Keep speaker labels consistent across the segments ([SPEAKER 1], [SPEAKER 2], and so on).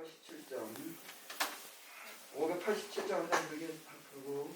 [SPEAKER 1] 587장 587장 사람들에게 바꾸고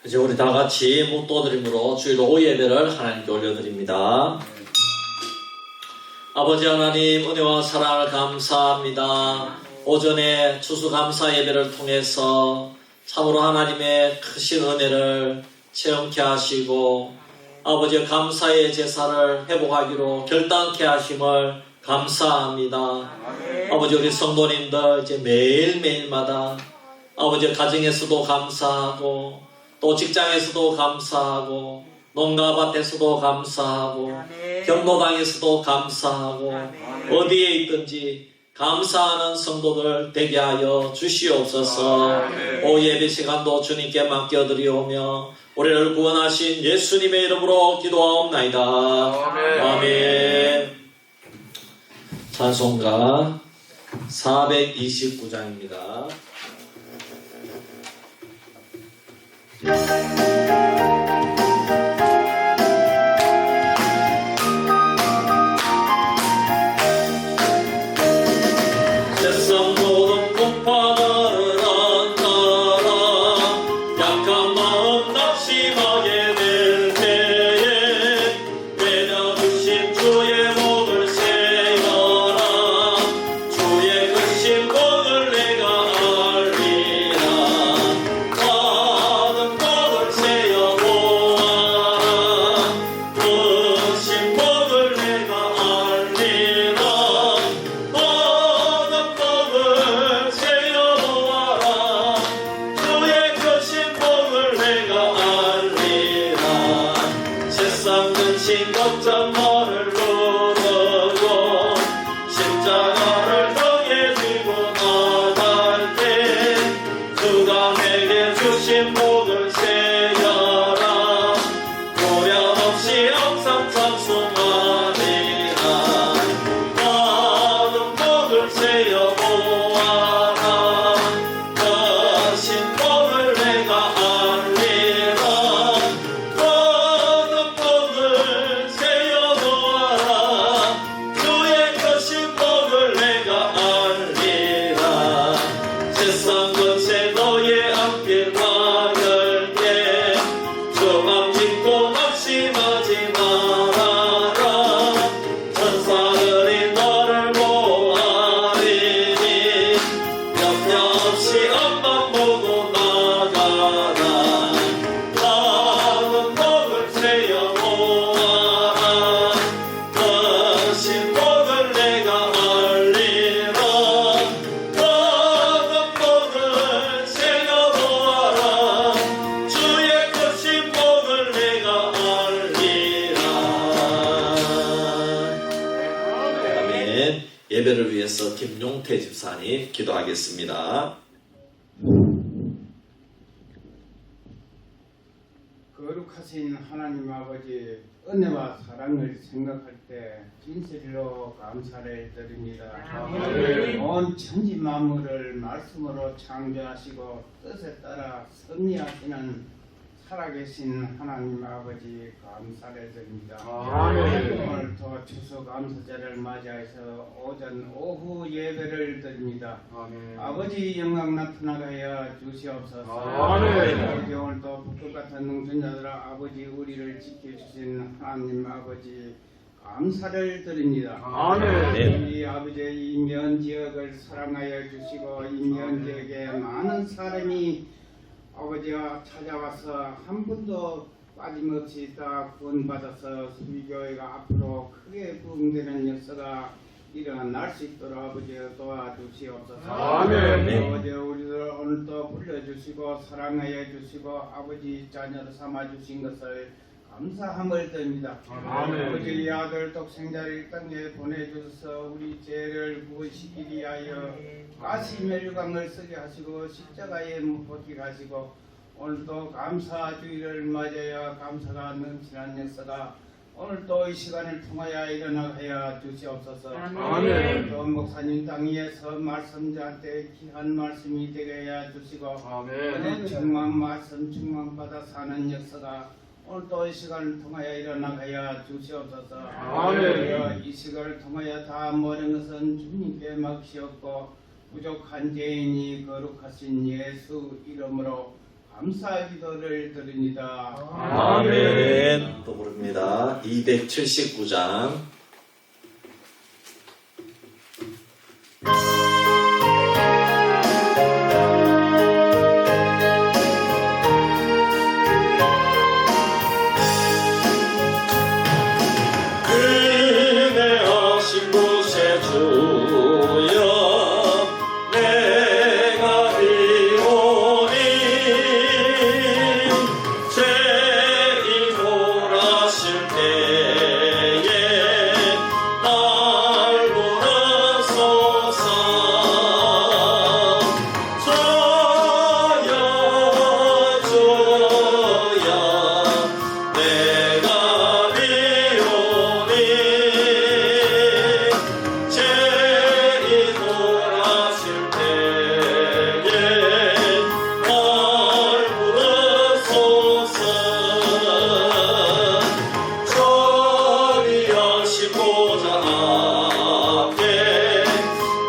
[SPEAKER 2] 이제 우리 다 같이 묵도드림으로 주일 오후 예배를 하나님께 올려드립니다. 아버지 하나님 은혜와 사랑을 감사합니다. 오전에 추수감사 예배를 통해서 참으로 하나님의 크신 은혜를 체험케 하시고 아버지의 감사의 제사를 회복하기로 결단케 하심을 감사합니다. 아버지 우리 성도님들 이제 매일매일마다 아버지 가정에서도 감사하고 또 직장에서도 감사하고 농가밭에서도 감사하고 경로당에서도 감사하고 어디에 있든지 감사하는 성도들 되게 하여 주시옵소서. 오후 예배 시간도 주님께 맡겨드리오며 우리를 구원하신 예수님의 이름으로 기도하옵나이다. 아멘. 찬송가 429장입니다. 세상 모든 고파를 안따라 약한 마음 낙심하게 될 때에 내려주신 주의 복을 세어라. 주의 크신 복을 내가 알리라. 받은 복을 세어 보아라. 크신 복을 내가 알리라. 받은 복을 세어 보아라. 주의 크신 복을 내가 알리라. 세상 근심 걱정 너를 누르고 십자가를 등에 지고 나갈 때 주가 내게 주신 복을 세여라. 고려 없이 항상 찬송하리라. 받은 복을 세어 보아라. 크신 복을 내가 알리라. 받은 복을 세어 보아라. 주의 크신 복을 내가 알리라. 세상 권세 너의 앞길 막을게 주만 믿고 낙심하지 말아라. 천사들이 너를 보아리니 염려 없이 앞만 보고 나가라. 받은 복을 세어 보아라. 크신 복을 내가 알리라. 받은 복을 세어 보아라. 주의 크신 복을 내가 알리라. 아멘. 예배를 위해서 김용태 집사님 기도하겠습니다.
[SPEAKER 3] 거룩하신 하나님 아버지 은혜와 사랑을 생각할 때 진실로 감사를 드립니다. 온 천지 만물을 말씀으로 창조하시고 뜻에 따라 섭리하시는 살아계신 하나님 아버지 감사를 드립니다.
[SPEAKER 1] 아멘.
[SPEAKER 3] 오늘도 추수 감사절을 맞이해서 오전 오후 예배를 드립니다.
[SPEAKER 1] 아멘.
[SPEAKER 3] 아버지 영광 나타나게 하여 주시옵소서.
[SPEAKER 1] 아멘.
[SPEAKER 3] 아버지 오늘도 북극 같은 농촌자들아 아버지 우리를 지켜주신 하나님 아버지 감사를 드립니다.
[SPEAKER 1] 아멘.
[SPEAKER 3] 우리 아버지의 인면 지역을 사랑하여 주시고 인면 지역에 많은 사람이 아버지가 찾아와서 한 분도 빠짐없이 다 구원받아서 수비교회가 앞으로 크게 부흥되는 역사가 일어날 수 있도록 아버지 도와주시옵소서.
[SPEAKER 1] 아멘.
[SPEAKER 3] 아버지 우리들 오늘도 불러주시고 사랑하여 주시고 아버지 자녀로 삼아주신 것을 감사함을 드립니다.
[SPEAKER 1] 아멘.
[SPEAKER 3] 아버지 이 아들 독생자를 이 땅에 보내주셔서 우리 죄를 구원시키기 위하여 가시 멸류관을 쓰게 하시고 십자가에 못 박히게 하시고 오늘도 감사주의를 맞아야 감사가 넘치는 역사가 오늘도 이 시간을 통하여 일어나게 하여 주시옵소서.
[SPEAKER 1] 아멘.
[SPEAKER 3] 또 목사님 땅 위에서 말씀자한테 귀한 말씀이 되게 하여 주시고
[SPEAKER 1] 아멘.
[SPEAKER 3] 충만 말씀 충만받아 사는 역사가 오늘도 이 시간을 통하여 일어나게 하여 주시옵소서.
[SPEAKER 1] 아멘.
[SPEAKER 3] 이 시간을 통하여 다 모든 것은 주님께 맡기었고 부족한 죄인이 거룩하신 예수 이름으로 감사 기도를 드립니다.
[SPEAKER 2] 아멘. 또 부릅니다. 279장. 은혜하신 곳에 주여 내가 이오니 죄인 돌아실 때에 날 부르소서. 주여 주여 내가 비오니 죄인 돌아실 때에 날 부르소서. 저리 하신 보좌 앞에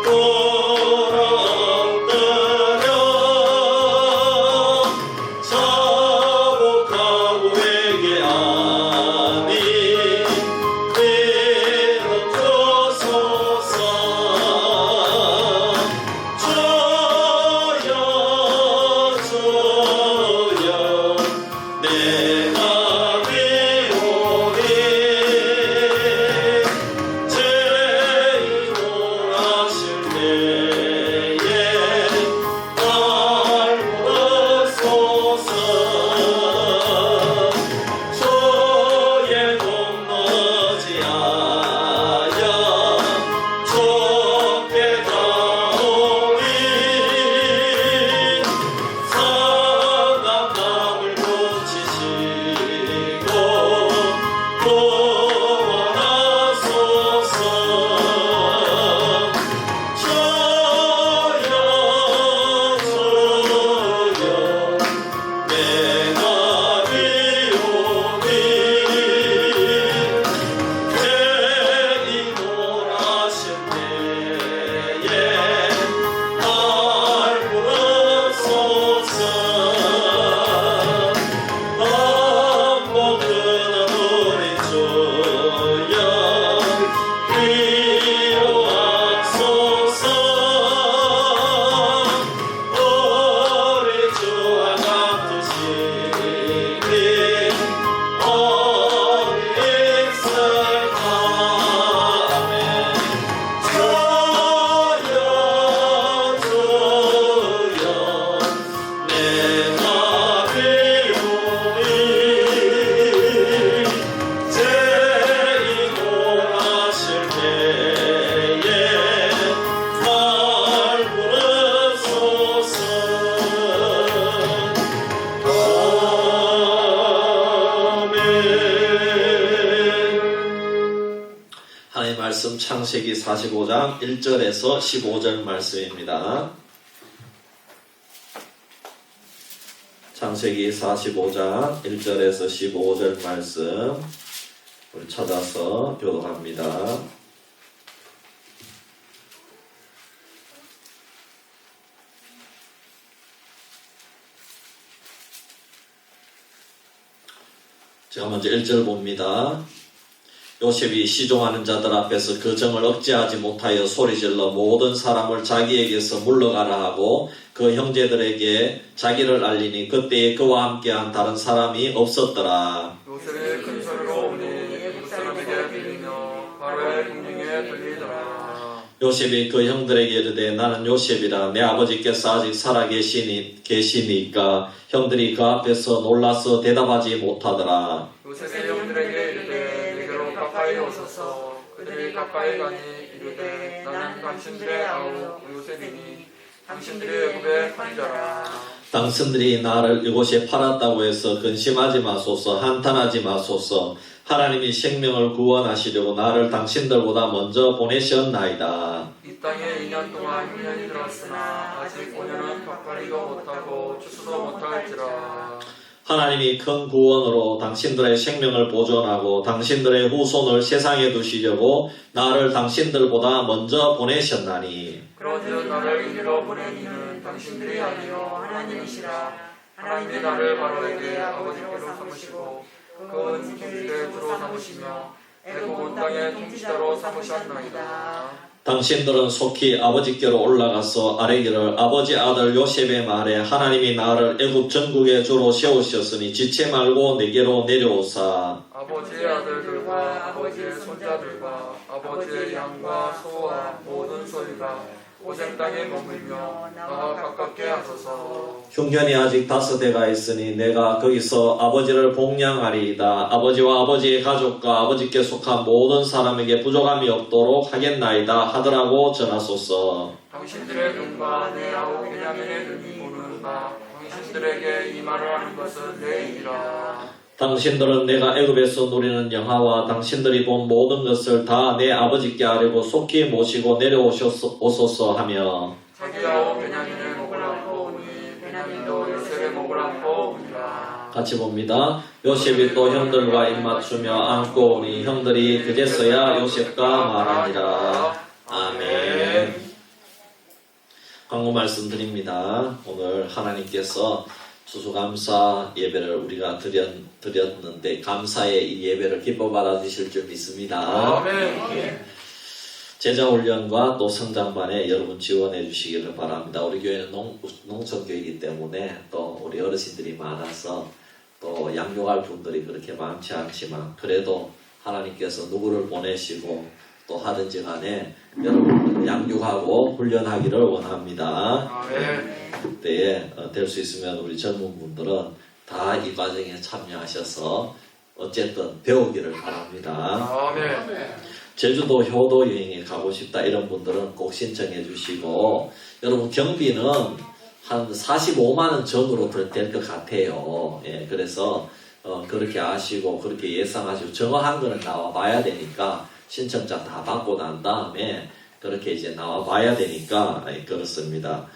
[SPEAKER 2] 꿇어엎드려 자복하고 회개하니 비롯하소서. 주여 주여 내가 비오니 죄인 돌아실 때에 날 부르소서. 주의 공로지 하여 좁게 가오니 상악함을 고치시고 구원하소서. 주여 주여 내가 비오니 죄인 돌아실 때에 날 부르소서. 반복하는 우리 주여 위로하소서. 우리 주와 같으시니 어디 있을까. 아멘. 주여 주여 내가 비오니 죄인 돌아실 때에 날 부르소서. 아멘. 하나님 말씀 창세기 45장 1절에서 15절 말씀입니다. 자, 창세기 45장 1절에서 15절 말씀 우리 찾아서 교독합니다. 제가 먼저 1절 봅니다. 요셉이 시종하는 자들 앞에서 그 정을 억제하지 못하여 소리질러 모든 사람을 자기에게서 물러가라 하고 그 형제들에게 자기를 알리니 그때에 그와 함께한 다른 사람이 없었더라.
[SPEAKER 1] 요셉의 큰 소리로 오니 애굽 사람에게 들리며 바로의 궁중에 들리더라.
[SPEAKER 2] 요셉이 그 형들에게 이르되 나는 요셉이라 내 아버지께서 아직 살아 계시니까 형들이 그 앞에서 놀라서 대답하지 못하더라.
[SPEAKER 1] 요셉의 형들에게 이르되 내게로 가까이 오소서. 그들이 가까이 가니 이르되 나는 당신들의 아우 요셉이니 당신들의 애굽의 판자라.
[SPEAKER 2] 당신들이 나를 이곳에 팔았다고 해서 근심하지 마소서. 한탄하지 마소서. 하나님이 생명을 구원하시려고 나를 당신들보다 먼저 보내셨나이다.
[SPEAKER 1] 이 땅에 2년 동안 1년이 들었으나 아직 5년은 가까이도 못하고 추수도 못할지라.
[SPEAKER 2] 하나님이 큰 구원으로 당신들의 생명을 보존하고 당신들의 후손을 세상에 두시려고 나를 당신들보다 먼저 보내셨나니
[SPEAKER 1] 그런즉 나를 이리로 보낸 이는 당신들이 아니요 하나님이시라. 하나님이 나를 바로에게 아버지께로 삼으시고 그 은진들의 주로 삼으시며 애굽 온 땅의 통치자로 삼으셨나이다.
[SPEAKER 2] 당신들은 속히 아버지께로 올라가서 아뢰기를 아버지 아들 요셉의 말에 하나님이 나를 애굽 전국의 주로 세우셨으니 지체 말고 내게로 내려오사
[SPEAKER 1] 아버지의 아들들과 아버지의 손자들과 아버지의 양과 소와 모든 소유가 고생 땅에 머물며 나와 가깝게 하소서.
[SPEAKER 2] 흉년이 아직 5해가 있으니 내가 거기서 아버지를 복양하리이다. 아버지와 아버지의 가족과 아버지께 속한 모든 사람에게 부족함이 없도록 하겠나이다 하더라고 전하소서.
[SPEAKER 1] 당신들의 눈과 내 아우 베냐민의 눈이 보는 바 당신들에게 이 말을 하는 것은 내 일이라.
[SPEAKER 2] 당신들은 내가 애굽에서 누리는 영화와 당신들이 본 모든 것을 다 내 아버지께 아뢰고 속히 모시고 내려오소서 하며
[SPEAKER 1] 자기 아우 베냐민의 목을 안고 오니 베냐민도 요셉의 목을 안고 오니라.
[SPEAKER 2] 같이 봅니다. 요셉이 또 형들과 입맞추며 안고 오니 형들이 그제서야 요셉과 말하니라. 아멘. 광고 말씀드립니다. 오늘 하나님께서 추수감사 예배를 우리가 드렸는데 감사의 이 예배를 기뻐 받아주실 줄 믿습니다.
[SPEAKER 1] 아멘.
[SPEAKER 2] 제자훈련과 또 성장반에 여러분 지원해 주시기를 바랍니다. 우리 교회는 농촌교회이기 때문에 또 우리 어르신들이 많아서 또 양육할 분들이 그렇게 많지 않지만 그래도 하나님께서 누구를 보내시고 또 하든지 간에 여러분들 양육하고 훈련하기를 원합니다.
[SPEAKER 1] 아멘.
[SPEAKER 2] 그때에 될 수 있으면 우리 젊은 분들은 다 이 과정에 참여하셔서 어쨌든 배우기를 바랍니다.
[SPEAKER 1] 아멘.
[SPEAKER 2] 제주도 효도 여행에 가고 싶다 이런 분들은 꼭 신청해 주시고 여러분 경비는 한 45만 원 전후로 될 것 같아요. 예, 그래서 그렇게 아시고 그렇게 예상하시고 정확한 거는 나와 봐야 되니까 신청자 다 받고 난 다음에 그렇게 이제 나와 봐야 되니까 그렇습니다.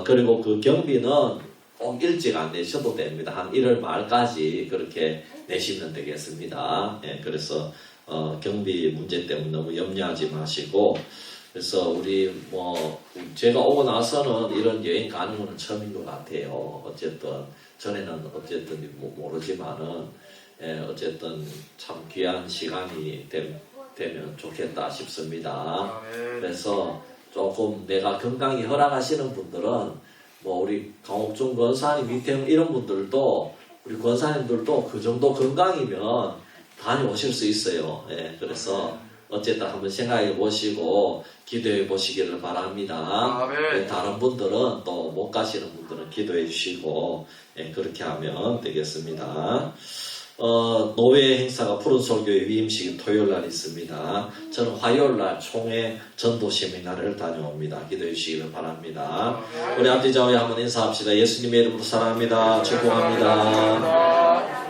[SPEAKER 2] 그리고 그 경비는 꼭 일찍 안 내셔도 됩니다. 한 1월 말까지 그렇게 내시면 되겠습니다. 예, 그래서 경비 문제 때문에 너무 염려하지 마시고 그래서 우리 제가 오고 나서는 이런 여행 가는 거는 처음인 것 같아요. 어쨌든 전에는 어쨌든 모르지만은 어쨌든 참 귀한 시간이 되면 좋겠다 싶습니다. 그래서 조금 내가 건강이 허락하시는 분들은 우리 강옥중 권사님 밑에 이런 분들도 우리 권사님들도 그 정도 건강이면 다녀오실 수 있어요. 예, 그래서 어쨌든 한번 생각해 보시고 기도해 보시기를 바랍니다.
[SPEAKER 1] 아멘.
[SPEAKER 2] 다른 분들은 또 못 가시는 분들은 기도해 주시고 그렇게 하면 되겠습니다. 노회 행사가 푸른 설교의 위임식이 토요일 날 있습니다. 저는 화요일 날 총회 전도 세미나를 다녀옵니다. 기도해 주시기를 바랍니다. 우리 앞뒤 좌우에 한번 인사합시다. 예수님의 이름으로 사랑합니다. 축복합니다.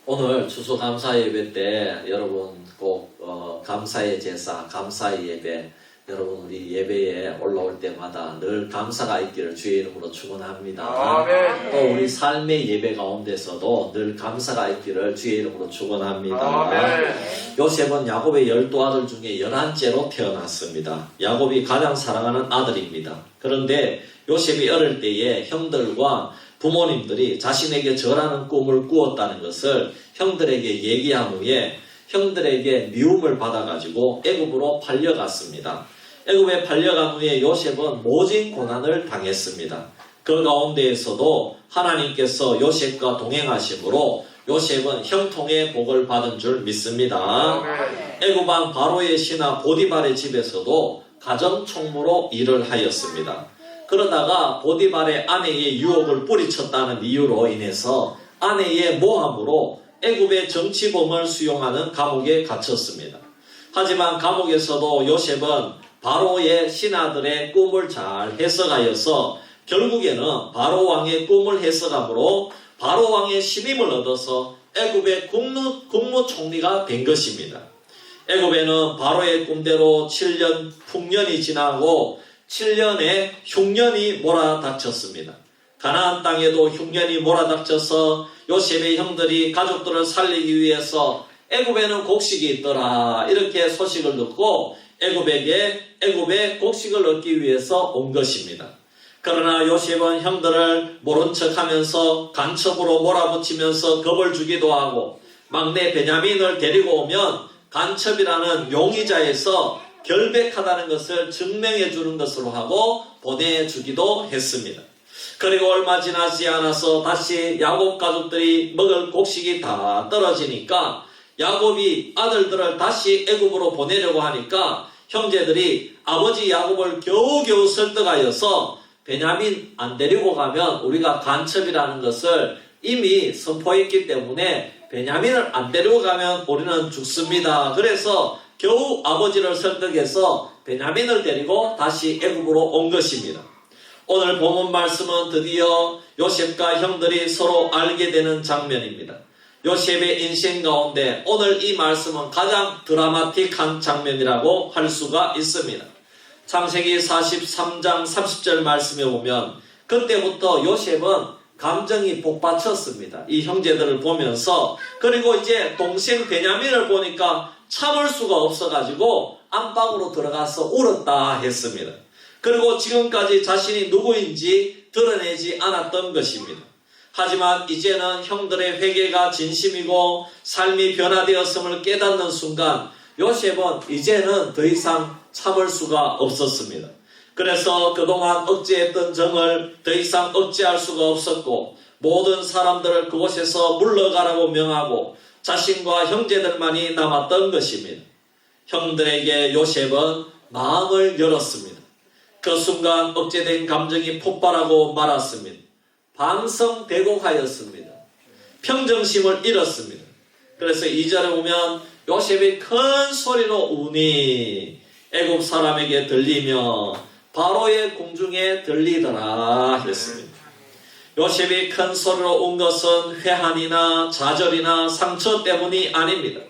[SPEAKER 2] 오늘 추수감사 예배 때 여러분 꼭 감사의 제사, 감사의 예배 여러분 우리 예배에 올라올 때마다 늘 감사가 있기를 주의 이름으로 축원합니다.
[SPEAKER 1] 아멘.
[SPEAKER 2] 또 우리 삶의 예배 가운데서도 늘 감사가 있기를 주의 이름으로 축원합니다.
[SPEAKER 1] 아멘.
[SPEAKER 2] 요셉은 야곱의 12아들 중에 11째로 태어났습니다. 야곱이 가장 사랑하는 아들입니다. 그런데 요셉이 어릴 때에 형들과 부모님들이 자신에게 절하는 꿈을 꾸었다는 것을 형들에게 얘기한 후에 형들에게 미움을 받아가지고 애굽으로 팔려갔습니다. 애굽에 팔려간 후에 요셉은 모진 고난을 당했습니다. 그 가운데에서도 하나님께서 요셉과 동행하심으로 요셉은 형통의 복을 받은 줄 믿습니다. 애굽 왕 바로의 신하 보디발의 집에서도 가정총무로 일을 하였습니다. 그러다가 보디발의 아내의 유혹을 뿌리쳤다는 이유로 인해서 아내의 모함으로 애굽의 정치범을 수용하는 감옥에 갇혔습니다. 하지만 감옥에서도 요셉은 바로의 신하들의 꿈을 잘 해석하여서 결국에는 바로 왕의 꿈을 해석함으로 바로 왕의 신임을 얻어서 애굽의 국무총리가 된 것입니다. 애굽에는 바로의 꿈대로 7년 풍년이 지나고 7년의 흉년이 몰아닥쳤습니다. 가나안 땅에도 흉년이 몰아닥쳐서 요셉의 형들이 가족들을 살리기 위해서 애굽에는 곡식이 있더라 이렇게 소식을 듣고 애굽에 곡식을 얻기 위해서 온 것입니다. 그러나 요셉은 형들을 모른 척하면서 간첩으로 몰아붙이면서 겁을 주기도 하고 막내 베냐민을 데리고 오면 간첩이라는 용의자에서 결백하다는 것을 증명해 주는 것으로 하고 보내주기도 했습니다. 그리고 얼마 지나지 않아서 다시 야곱 가족들이 먹을 곡식이 다 떨어지니까 야곱이 아들들을 다시 애굽으로 보내려고 하니까 형제들이 아버지 야곱을 겨우겨우 설득하여서 베냐민 안 데리고 가면 우리가 간첩이라는 것을 이미 선포했기 때문에 베냐민을 안 데리고 가면 우리는 죽습니다. 그래서 겨우 아버지를 설득해서 베냐민을 데리고 다시 애굽으로 온 것입니다. 오늘 본문 말씀은 드디어 요셉과 형들이 서로 알게 되는 장면입니다. 요셉의 인생 가운데 오늘 이 말씀은 가장 드라마틱한 장면이라고 할 수가 있습니다. 창세기 43장 30절 말씀에 보면 그때부터 요셉은 감정이 복받쳤습니다. 이 형제들을 보면서. 그리고 이제 동생 베냐민을 보니까 참을 수가 없어가지고 안방으로 들어가서 울었다 했습니다. 그리고 지금까지 자신이 누구인지 드러내지 않았던 것입니다. 하지만 이제는 형들의 회개가 진심이고 삶이 변화되었음을 깨닫는 순간 요셉은 이제는 더 이상 참을 수가 없었습니다. 그래서 그동안 억제했던 정을 더 이상 억제할 수가 없었고 모든 사람들을 그곳에서 물러가라고 명하고 자신과 형제들만이 남았던 것입니다. 형들에게 요셉은 마음을 열었습니다. 그 순간 억제된 감정이 폭발하고 말았습니다. 방성대곡하였습니다. 평정심을 잃었습니다. 그래서 2절에 보면 요셉이 큰 소리로 우니 애굽 사람에게 들리며 바로의 궁중에 들리더라 했습니다. 요셉이 큰 소리로 운 것은 회한이나 좌절이나 상처 때문이 아닙니다.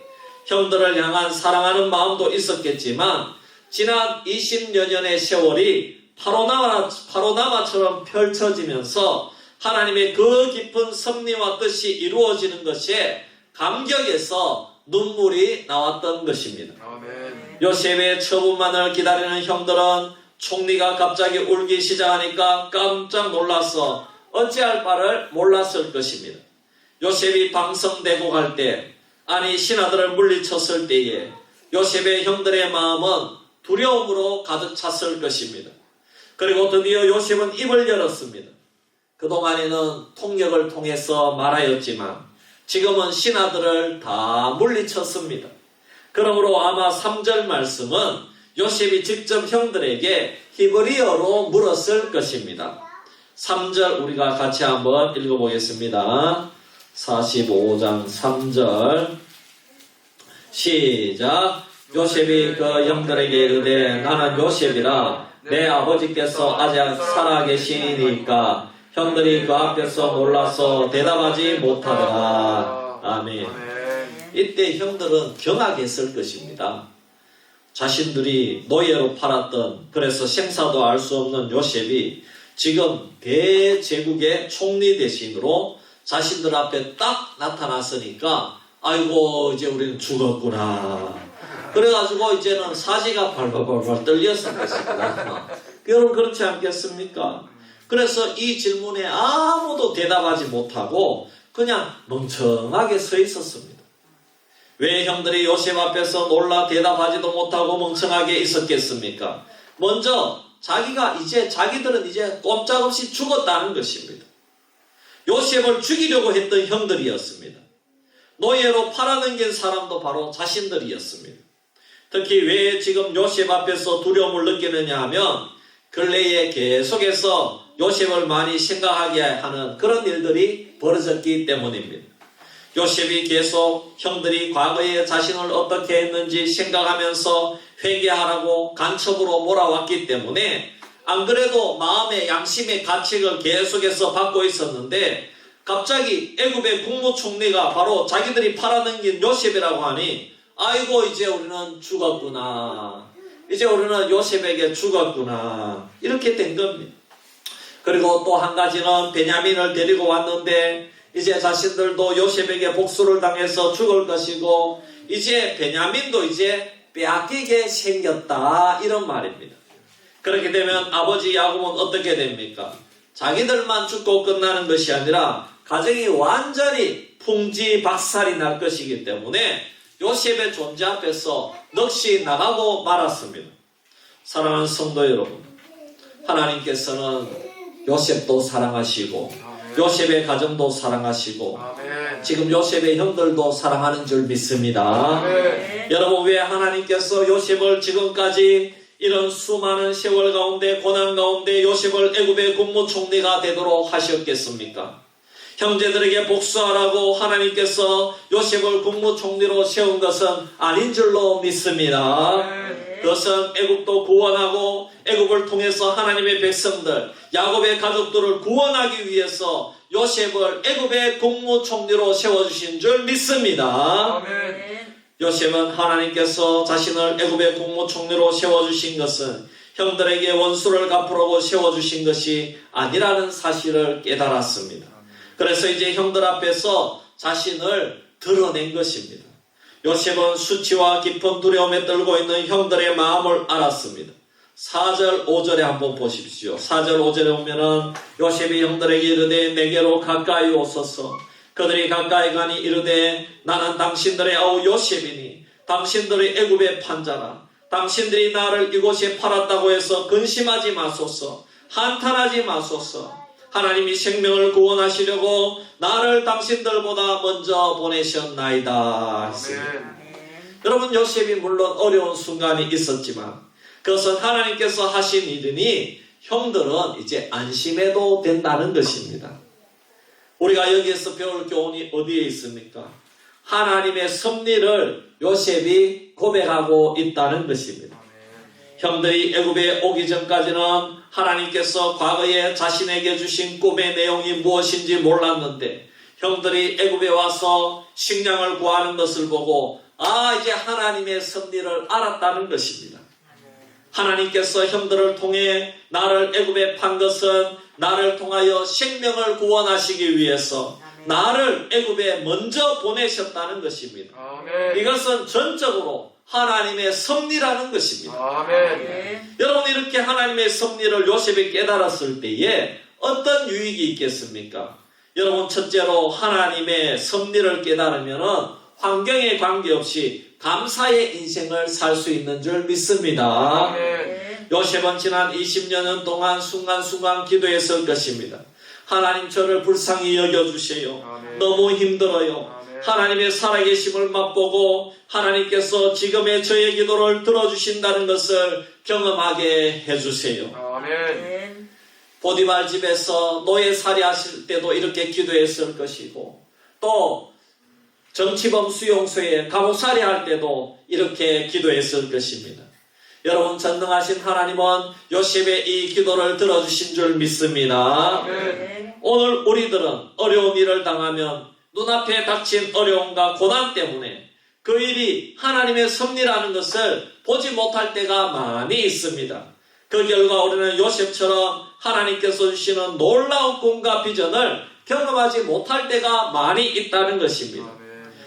[SPEAKER 2] 형들을 향한 사랑하는 마음도 있었겠지만 지난 20여 년의 세월이 파로나마처럼 펼쳐지면서 하나님의 그 깊은 섭리와 뜻이 이루어지는 것에 감격에서 눈물이 나왔던 것입니다.
[SPEAKER 1] 아멘.
[SPEAKER 2] 요셉의 처분만을 기다리는 형들은 총리가 갑자기 울기 시작하니까 깜짝 놀라서 어찌할 바를 몰랐을 것입니다. 요셉이 방성대곡할 때, 아니 신하들을 물리쳤을 때에 요셉의 형들의 마음은 두려움으로 가득 찼을 것입니다. 그리고 드디어 요셉은 입을 열었습니다. 그동안에는 통역을 통해서 말하였지만 지금은 신하들을 다 물리쳤습니다. 그러므로 아마 3절 말씀은 요셉이 직접 형들에게 히브리어로 물었을 것입니다. 3절 우리가 같이 한번 읽어보겠습니다. 45장 3절 시작. 요셉이 그 형들에게 이르되 나는 요셉이라 내 아버지께서 아직 살아계시니까 형들이 그 앞에서 놀라서 대답하지 못하더라. 아멘. 이때 형들은 경악했을 것입니다. 자신들이 노예로 팔았던, 그래서 생사도 알 수 없는 요셉이 지금 대제국의 총리 대신으로 자신들 앞에 딱 나타났으니까 아이고 이제 우리는 죽었구나. 그래가지고 이제는 사지가 발발발발 떨렸을 것입니다. 여러분 그렇지 않겠습니까? 그래서 이 질문에 아무도 대답하지 못하고 그냥 멍청하게 서 있었습니다. 왜 형들이 요셉 앞에서 놀라 대답하지도 못하고 멍청하게 있었겠습니까? 먼저 자기들은 이제 꼼짝없이 죽었다는 것입니다. 요셉을 죽이려고 했던 형들이었습니다. 노예로 팔아넘긴 사람도 바로 자신들이었습니다. 특히 왜 지금 요셉 앞에서 두려움을 느끼느냐 하면 근래에 계속해서 요셉을 많이 생각하게 하는 그런 일들이 벌어졌기 때문입니다. 요셉이 계속 형들이 과거에 자신을 어떻게 했는지 생각하면서 회개하라고 간첩으로 몰아왔기 때문에 안 그래도 마음의 양심의 가책을 계속해서 받고 있었는데 갑자기 애굽의 국무총리가 바로 자기들이 팔아넘긴 요셉이라고 하니 아이고 이제 우리는 죽었구나. 이제 우리는 요셉에게 죽었구나. 이렇게 된 겁니다. 그리고 또 한 가지는 베냐민을 데리고 왔는데 이제 자신들도 요셉에게 복수를 당해서 죽을 것이고 이제 베냐민도 이제 빼앗기게 생겼다 이런 말입니다. 그렇게 되면 아버지 야곱은 어떻게 됩니까? 자기들만 죽고 끝나는 것이 아니라 가정이 완전히 풍지박살이 날 것이기 때문에 요셉의 존재 앞에서 넋이 나가고 말았습니다. 사랑하는 성도 여러분, 하나님께서는 요셉도 사랑하시고 요셉의 가정도 사랑하시고 지금 요셉의 형들도 사랑하는 줄 믿습니다. 여러분 왜 하나님께서 요셉을 지금까지 이런 수많은 세월 가운데 고난 가운데 요셉을 애굽의 국무총리가 되도록 하셨겠습니까? 형제들에게 복수하라고 하나님께서 요셉을 국무총리로 세운 것은 아닌 줄로 믿습니다. 그것은 애굽도 구원하고 애굽을 통해서 하나님의 백성들 야곱의 가족들을 구원하기 위해서 요셉을 애굽의 국무총리로 세워주신 줄 믿습니다. 요셉은 하나님께서 자신을 애굽의 국무총리로 세워주신 것은 형들에게 원수를 갚으라고 세워주신 것이 아니라는 사실을 깨달았습니다. 그래서 이제 형들 앞에서 자신을 드러낸 것입니다. 요셉은 수치와 깊은 두려움에 떨고 있는 형들의 마음을 알았습니다. 4절 5절에 한번 보십시오. 4절 5절에 보면은 요셉이 형들에게 이르되 내게로 가까이 오소서. 그들이 가까이 가니 이르되 나는 당신들의 아우 요셉이니 당신들의 애굽의 판자라. 당신들이 나를 이곳에 팔았다고 해서 근심하지 마소서. 한탄하지 마소서. 하나님이 생명을 구원하시려고 나를 당신들보다 먼저 보내셨나이다 했습니다. 여러분 요셉이 물론 어려운 순간이 있었지만 그것은 하나님께서 하신 일이니 형들은 이제 안심해도 된다는 것입니다. 우리가 여기에서 배울 교훈이 어디에 있습니까? 하나님의 섭리를 요셉이 고백하고 있다는 것입니다. 형들이 애굽에 오기 전까지는 하나님께서 과거에 자신에게 주신 꿈의 내용이 무엇인지 몰랐는데 형들이 애굽에 와서 식량을 구하는 것을 보고 이제 하나님의 섭리를 알았다는 것입니다. 하나님께서 형들을 통해 나를 애굽에 판 것은 나를 통하여 생명을 구원하시기 위해서 나를 애굽에 먼저 보내셨다는 것입니다. 이것은 전적으로 하나님의 섭리라는 것입니다. 여러분 이렇게 하나님의 섭리를 요셉이 깨달았을 때에 어떤 유익이 있겠습니까? 여러분 첫째로 하나님의 섭리를 깨달으면 환경에 관계없이 감사의 인생을 살 수 있는 줄 믿습니다. 요셉은 지난 20년 동안 순간순간 기도했을 것입니다. 하나님 저를 불쌍히 여겨주세요. 너무 힘들어요. 하나님의 살아계심을 맛보고 하나님께서 지금의 저의 기도를 들어주신다는 것을 경험하게 해주세요. 보디발 집에서 노예살이 하실 때도 이렇게 기도했을 것이고 또 정치범 수용소에 감옥살이 할 때도 이렇게 기도했을 것입니다. 여러분 전능하신 하나님은 요셉의 이 기도를 들어주신 줄 믿습니다. 오늘 우리들은 어려운 일을 당하면 눈앞에 닥친 어려움과 고난 때문에 그 일이 하나님의 섭리라는 것을 보지 못할 때가 많이 있습니다. 그 결과 우리는 요셉처럼 하나님께서 주시는 놀라운 꿈과 비전을 경험하지 못할 때가 많이 있다는 것입니다.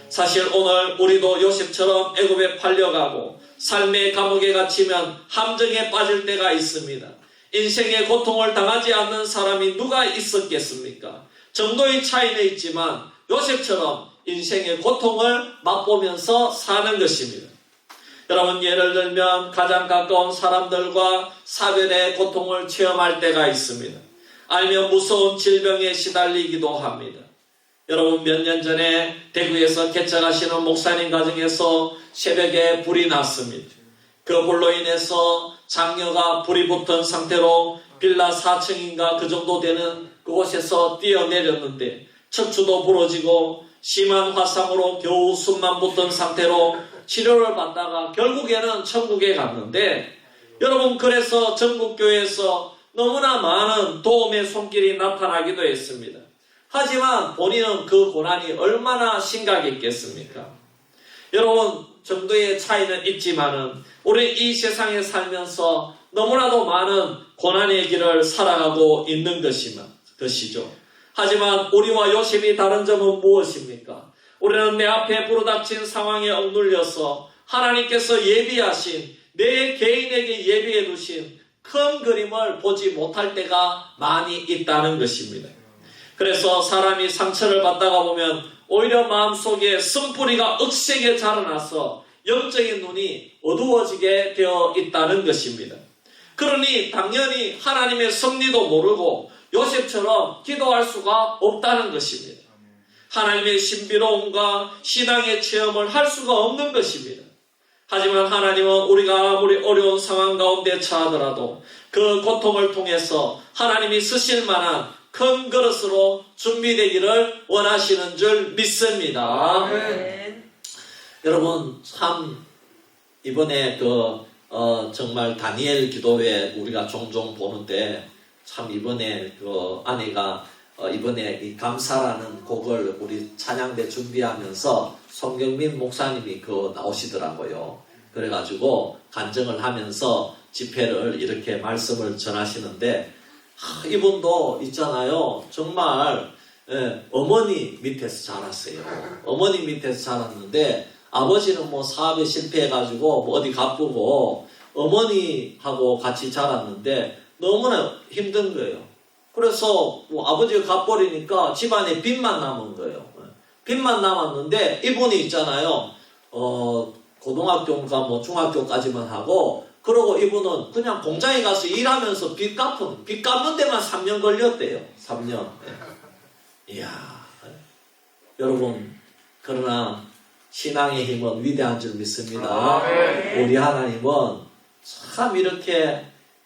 [SPEAKER 2] 사실 오늘 우리도 요셉처럼 애굽에 팔려가고 삶의 감옥에 갇히면 함정에 빠질 때가 있습니다. 인생의 고통을 당하지 않는 사람이 누가 있었겠습니까? 정도의 차이는 있지만 요셉처럼 인생의 고통을 맛보면서 사는 것입니다. 여러분, 예를 들면 가장 가까운 사람들과 사별의 고통을 체험할 때가 있습니다. 아니면 무서운 질병에 시달리기도 합니다. 여러분, 몇 년 전에 대구에서 개척하시는 목사님 가정에서 새벽에 불이 났습니다. 그 불로 인해서 장녀가 불이 붙은 상태로 빌라 4층인가 그 정도 되는 그곳에서 뛰어내렸는데 척추도 부러지고 심한 화상으로 겨우 숨만 붙은 상태로 치료를 받다가 결국에는 천국에 갔는데, 여러분, 그래서 전국교회에서 너무나 많은 도움의 손길이 나타나기도 했습니다. 하지만 본인은 그 고난이 얼마나 심각했겠습니까? 여러분, 정도의 차이는 있지만은 우리 이 세상에 살면서 너무나도 많은 고난의 길을 살아가고 있는 것이죠. 하지만 우리와 요셉이 다른 점은 무엇입니까? 우리는 내 앞에 부르닥친 상황에 억눌려서 하나님께서 예비하신, 내 개인에게 예비해 두신 큰 그림을 보지 못할 때가 많이 있다는 것입니다. 그래서 사람이 상처를 받다가 보면 오히려 마음속에 쓴뿌리가 억세게 자라나서 영적인 눈이 어두워지게 되어 있다는 것입니다. 그러니 당연히 하나님의 섭리도 모르고 요셉처럼 기도할 수가 없다는 것입니다. 하나님의 신비로움과 신앙의 체험을 할 수가 없는 것입니다. 하지만 하나님은 우리가 아무리 어려운 상황 가운데 처하더라도 그 고통을 통해서 하나님이 쓰실 만한 큰 그릇으로 준비되기를 원하시는 줄 믿습니다. 여러분, 참 이번에 정말 다니엘 기도회 우리가 종종 보는데, 참 이번에 아내가 이번에 이 감사라는 곡을 우리 찬양대 준비하면서 송경민 목사님이 나오시더라고요. 그래가지고 간증을 하면서 집회를 이렇게 말씀을 전하시는데, 이분도 있잖아요. 정말 어머니 밑에서 자랐어요. 어머니 밑에서 자랐는데 아버지는 사업에 실패해가지고 어디 가쁘고 어머니하고 같이 자랐는데 너무나 힘든 거예요. 그래서 아버지가 가버리니까 집안에 빚만 남은 거예요. 빚만 남았는데 이분이 있잖아요. 고등학교인가 중학교까지만 하고, 그러고 이분은 그냥 공장에 가서 일하면서 빚 갚는 데만 3년 걸렸대요. 3년. 이야, 여러분, 그러나 신앙의 힘은 위대한 줄 믿습니다. 우리 하나님은 참 이렇게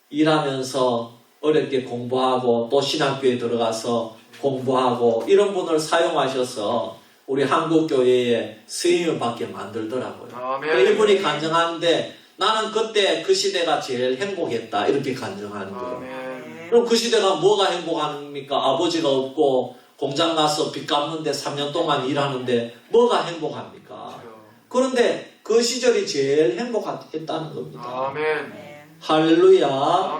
[SPEAKER 2] 일하면서 어렵게 공부하고 또 신학교에 들어가서 공부하고 이런 분을 사용하셔서 우리 한국교회에 스님을 받게 만들더라고요. 이분이 간증하는데, 나는 그때 그 시대가 제일 행복했다, 이렇게 간증하는 거예요. 그럼 그 시대가 뭐가 행복합니까? 아버지가 없고 공장 가서 빚 갚는데 3년 동안 일하는데 뭐가 행복합니까? 그런데 그 시절이 제일 행복했다는 겁니다. 할렐루야.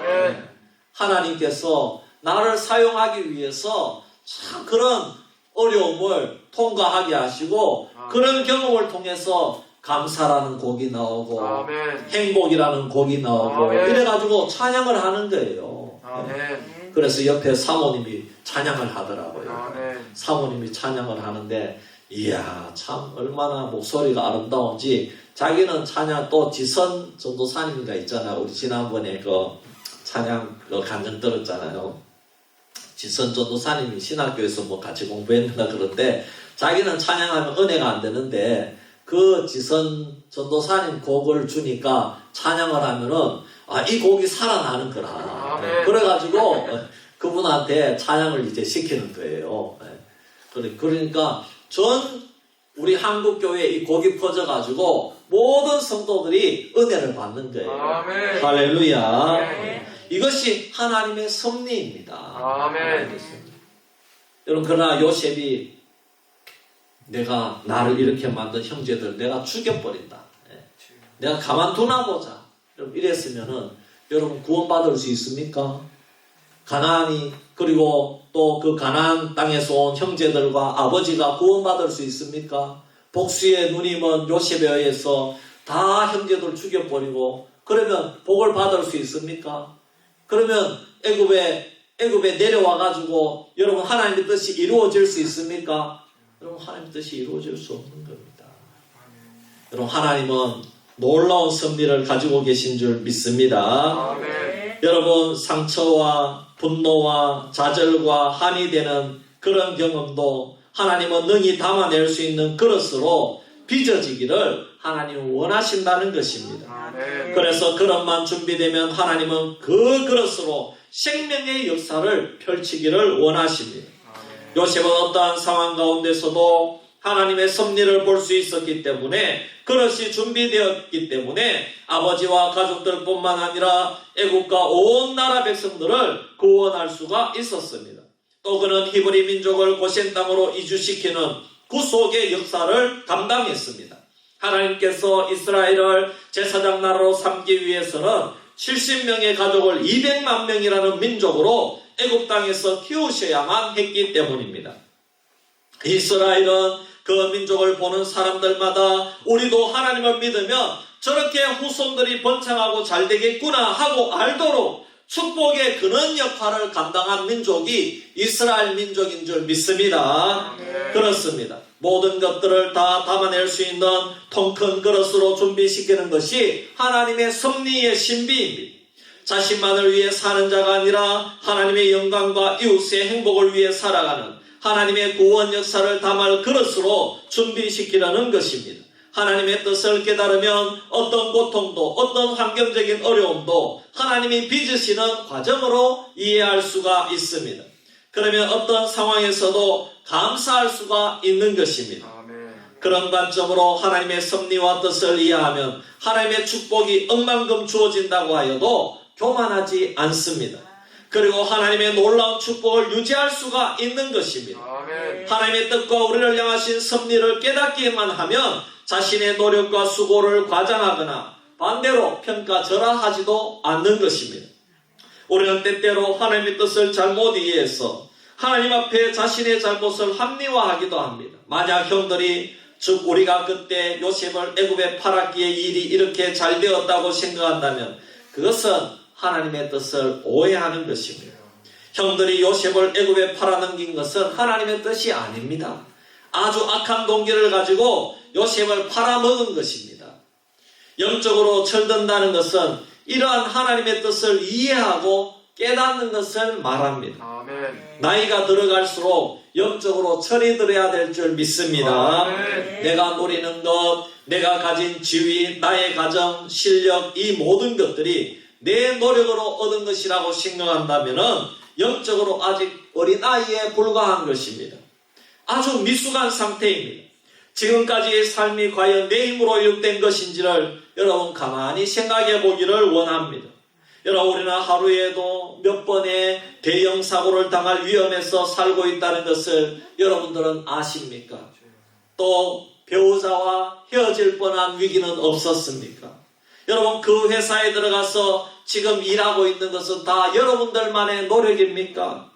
[SPEAKER 2] 하나님께서 나를 사용하기 위해서 참 그런 어려움을 통과하게 하시고, 그런 경험을 통해서 감사라는 곡이 나오고 행복이라는 곡이 나오고 이래가지고 찬양을 하는 거예요. 그래서 옆에 사모님이 찬양을 하더라고요. 사모님이 찬양을 하는데, 이야, 참 얼마나 목소리가 아름다운지. 자기는 찬양, 또 지선 전도사님인가 있잖아요. 우리 지난번에 찬양 간증 들었잖아요. 지선 전도사님이 신학교에서 같이 공부했는가 그런데, 자기는 찬양하면 은혜가 안 되는데 그 지선 전도사님 곡을 주니까 찬양을 하면은 이 곡이 살아나는 거라. 그래가지고 그분한테 찬양을 이제 시키는 거예요. 그러니까 우리 한국교회에 이 곡이 퍼져가지고 모든 성도들이 은혜를 받는 거예요. 할렐루야. 이것이 하나님의 섭리입니다. 여러분, 그러나 요셉이 내가 나를 이렇게 만든 형제들 내가 죽여버린다. 예. 내가 가만두나 보자. 여러분 이랬으면은 여러분 구원받을 수 있습니까? 가나안이 그리고 또 그 가나안 땅에서 온 형제들과 아버지가 구원받을 수 있습니까? 복수의 눈이 먼 요셉에 의해서 다 형제들 죽여버리고 그러면 복을 받을 수 있습니까? 그러면 애굽에 내려와 가지고 여러분 하나님의 뜻이 이루어질 수 있습니까? 여러분 하나님의 뜻이 이루어질 수 없는 겁니다. 여러분 하나님은 놀라운 섭리를 가지고 계신 줄 믿습니다.
[SPEAKER 1] 아멘.
[SPEAKER 2] 여러분 상처와 분노와 좌절과 한이 되는 그런 경험도 하나님은 능히 담아낼 수 있는 그릇으로 빚어지기를 하나님은 원하신다는 것입니다.
[SPEAKER 1] 아멘.
[SPEAKER 2] 그래서 그릇만 준비되면 하나님은 그 그릇으로 생명의 역사를 펼치기를 원하십니다.
[SPEAKER 1] 아멘.
[SPEAKER 2] 요셉은 어떠한 상황 가운데서도 하나님의 섭리를 볼 수 있었기 때문에 그릇이 준비되었기 때문에 아버지와 가족들뿐만 아니라 애국과 온 나라 백성들을 구원할 수가 있었습니다. 또 그는 히브리 민족을 고센 땅으로 이주시키는 구속의 역사를 감당했습니다. 하나님께서 이스라엘을 제사장 나라로 삼기 위해서는 70명의 가족을 200만 명이라는 민족으로 애국 땅에서 키우셔야만 했기 때문입니다. 이스라엘은 그 민족을 보는 사람들마다 우리도 하나님을 믿으면 저렇게 후손들이 번창하고 잘 되겠구나 하고 알도록 축복의 근원 역할을 감당한 민족이 이스라엘 민족인 줄 믿습니다. 그렇습니다. 모든 것들을 다 담아낼 수 있는 통 큰 그릇으로 준비시키는 것이 하나님의 섭리의 신비입니다. 자신만을 위해 사는 자가 아니라 하나님의 영광과 이웃의 행복을 위해 살아가는 하나님의 구원 역사를 담을 그릇으로 준비시키려는 것입니다. 하나님의 뜻을 깨달으면 어떤 고통도 어떤 환경적인 어려움도 하나님이 빚으시는 과정으로 이해할 수가 있습니다. 그러면 어떤 상황에서도 감사할 수가 있는 것입니다.
[SPEAKER 1] 아멘.
[SPEAKER 2] 그런 관점으로 하나님의 섭리와 뜻을 이해하면 하나님의 축복이 억만금 주어진다고 하여도 교만하지 않습니다. 그리고 하나님의 놀라운 축복을 유지할 수가 있는 것입니다.
[SPEAKER 1] 아멘.
[SPEAKER 2] 하나님의 뜻과 우리를 향하신 섭리를 깨닫기만 하면 자신의 노력과 수고를 과장하거나 반대로 평가절하하지도 않는 것입니다. 우리는 때때로 하나님의 뜻을 잘못 이해해서 하나님 앞에 자신의 잘못을 합리화하기도 합니다. 만약 형들이 즉 우리가 그때 요셉을 애굽에 팔았기에 일이 이렇게 잘 되었다고 생각한다면 그것은 하나님의 뜻을 오해하는 것입니다. 형들이 요셉을 애굽에 팔아넘긴 것은 하나님의 뜻이 아닙니다. 아주 악한 동기를 가지고 요셉을 팔아먹은 것입니다. 영적으로 철든다는 것은 이러한 하나님의 뜻을 이해하고 깨닫는 것을 말합니다.
[SPEAKER 1] 아멘.
[SPEAKER 2] 나이가 들어갈수록 영적으로 철이 들어야 될 줄 믿습니다.
[SPEAKER 1] 아멘.
[SPEAKER 2] 내가 누리는 것, 내가 가진 지위, 나의 가정, 실력 이 모든 것들이 내 노력으로 얻은 것이라고 생각한다면 영적으로 아직 어린아이에 불과한 것입니다. 아주 미숙한 상태입니다. 지금까지의 삶이 과연 내 힘으로 이룩된 것인지를 여러분 가만히 생각해 보기를 원합니다. 여러분 우리는 하루에도 몇 번의 대형 사고를 당할 위험에서 살고 있다는 것을 여러분들은 아십니까? 또 배우자와 헤어질 뻔한 위기는 없었습니까? 여러분 그 회사에 들어가서 지금 일하고 있는 것은 다 여러분들만의 노력입니까?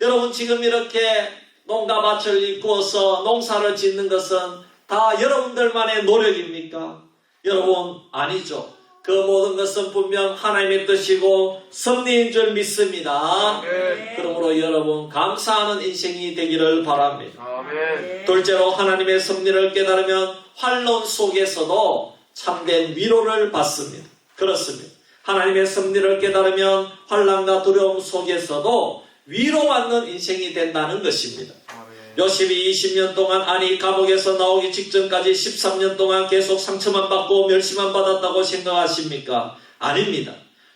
[SPEAKER 2] 여러분 지금 이렇게 농가밭을 일구어서 농사를 짓는 것은 다 여러분들만의 노력입니까? 여러분 아니죠. 그 모든 것은 분명 하나님의 뜻이고 섭리인 줄 믿습니다.
[SPEAKER 1] 아멘.
[SPEAKER 2] 그러므로 여러분 감사하는 인생이 되기를 바랍니다.
[SPEAKER 1] 아멘.
[SPEAKER 2] 둘째로 하나님의 섭리를 깨달으면 환론 속에서도 참된 위로를 받습니다. 그렇습니다. 하나님의 섭리를 깨달으면 환난과 두려움 속에서도 위로받는 인생이 된다는 것입니다. 요셉이 20년 동안 아니 감옥에서 나오기 직전까지 13년 동안 계속 상처만 받고 멸시만 받았다고 생각하십니까? 아닙니다.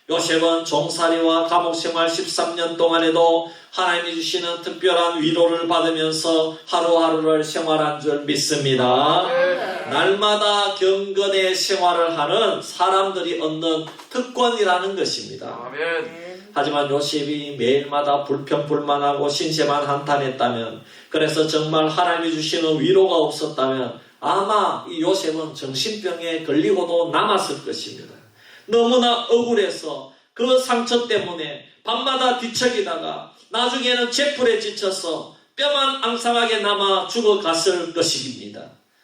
[SPEAKER 2] 요셉은 종살이와 감옥 생활 13년 동안에도 하나님이 주시는 특별한 위로를 받으면서 하루하루를 생활한 줄 믿습니다. 날마다 경건의 생활을 하는 사람들이 얻는 특권이라는 것입니다.
[SPEAKER 1] 아멘.
[SPEAKER 2] 하지만 요셉이 매일마다 불평불만하고 신세만 한탄했다면, 그래서 정말 하나님이 주시는 위로가 없었다면 아마 이 요셉은 정신병에 걸리고도 남았을 것입니다. 너무나 억울해서 그 상처 때문에 밤마다 뒤척이다가 나중에는 잿불에 지쳐서 뼈만 앙상하게 남아 죽어갔을 것입니다.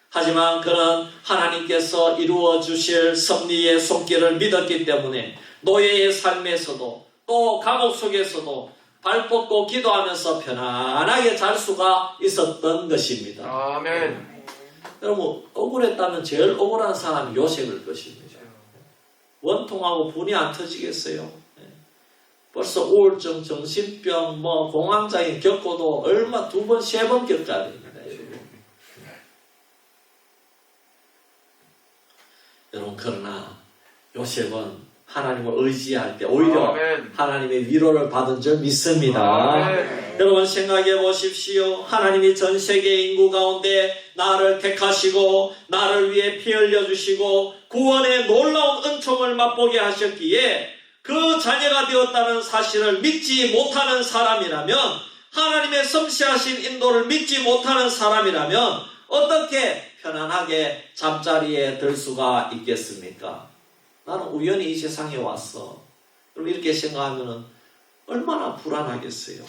[SPEAKER 2] 하지만 그는 하나님께서 이루어 주실 섭리의 손길을 믿었기 때문에 노예의 삶에서도 또 감옥 속에서도 발 뻗고 기도하면서 편안하게 잘 수가 있었던 것입니다.
[SPEAKER 1] 아멘.
[SPEAKER 2] 여러분, 억울했다면 제일 억울한 사람이 요셉일 것입니다. 원통하고 분이 안 터지겠어요? 벌써 우울증, 정신병, 공황장애 겪고도 얼마 2번, 3번 겪어야 됩니다. 여러분, 그러나 요셉은 하나님을 의지할 때 오히려
[SPEAKER 1] 아멘.
[SPEAKER 2] 하나님의 위로를 받은 줄 믿습니다.
[SPEAKER 1] 아멘.
[SPEAKER 2] 여러분, 생각해 보십시오. 하나님이 전 세계 인구 가운데 나를 택하시고 나를 위해 피 흘려주시고 구원의 놀라운 은총을 맛보게 하셨기에 그 자녀가 되었다는 사실을 믿지 못하는 사람이라면, 하나님의 섬세하신 인도를 믿지 못하는 사람이라면 어떻게 편안하게 잠자리에 들 수가 있겠습니까? 나는 우연히 이 세상에 왔어. 그럼 이렇게 생각하면 얼마나 불안하겠어요.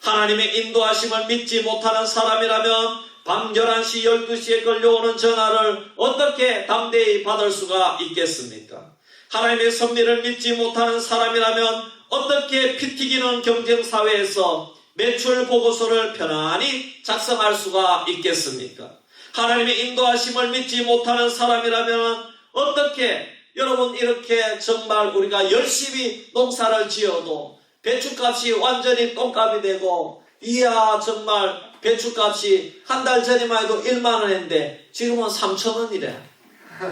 [SPEAKER 2] 하나님의 인도하심을 믿지 못하는 사람이라면 밤 11시, 12시에 걸려오는 전화를 어떻게 담대히 받을 수가 있겠습니까? 하나님의 섭리를 믿지 못하는 사람이라면 어떻게 피 튀기는 경쟁사회에서 매출 보고서를 편안히 작성할 수가 있겠습니까? 하나님의 인도하심을 믿지 못하는 사람이라면 어떻게 여러분 이렇게 정말 우리가 열심히 농사를 지어도 배추값이 완전히 똥값이 되고, 이야 정말 배추값이 한 달 전에만 해도 1만 원인데 지금은 3,000원이래.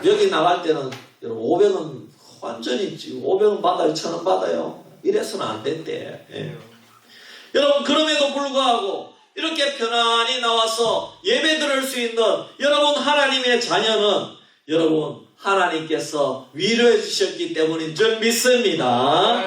[SPEAKER 2] 여기 나갈 때는 여러분 500원 완전히 지금 500원 받아요, 1,000원 받아요. 이래서는 안 된대. 여러분, 그럼에도 불구하고 이렇게 편안히 나와서 예배 드릴 수 있는 여러분 하나님의 자녀는 여러분 하나님께서 위로해 주셨기 때문인 줄 믿습니다.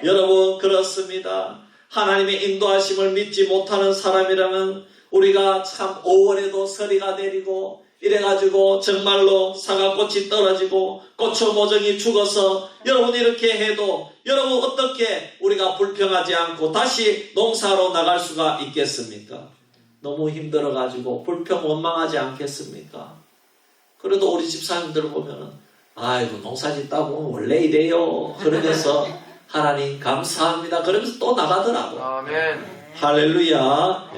[SPEAKER 2] 여러분, 그렇습니다. 하나님의 인도하심을 믿지 못하는 사람이라면 우리가 참 5월에도 서리가 내리고 이래가지고 정말로 사과꽃이 떨어지고 고추모종이 죽어서 여러분 이렇게 해도 여러분 어떻게 우리가 불평하지 않고 다시 농사로 나갈 수가 있겠습니까? 너무 힘들어가지고 불평 원망하지 않겠습니까? 그래도 우리 집사님들 보면은 아이고 농사 짓다 보면 원래 이래요 그러면서 하나님 감사합니다 그러면서 또 나가더라고.
[SPEAKER 1] 아멘.
[SPEAKER 2] 할렐루야.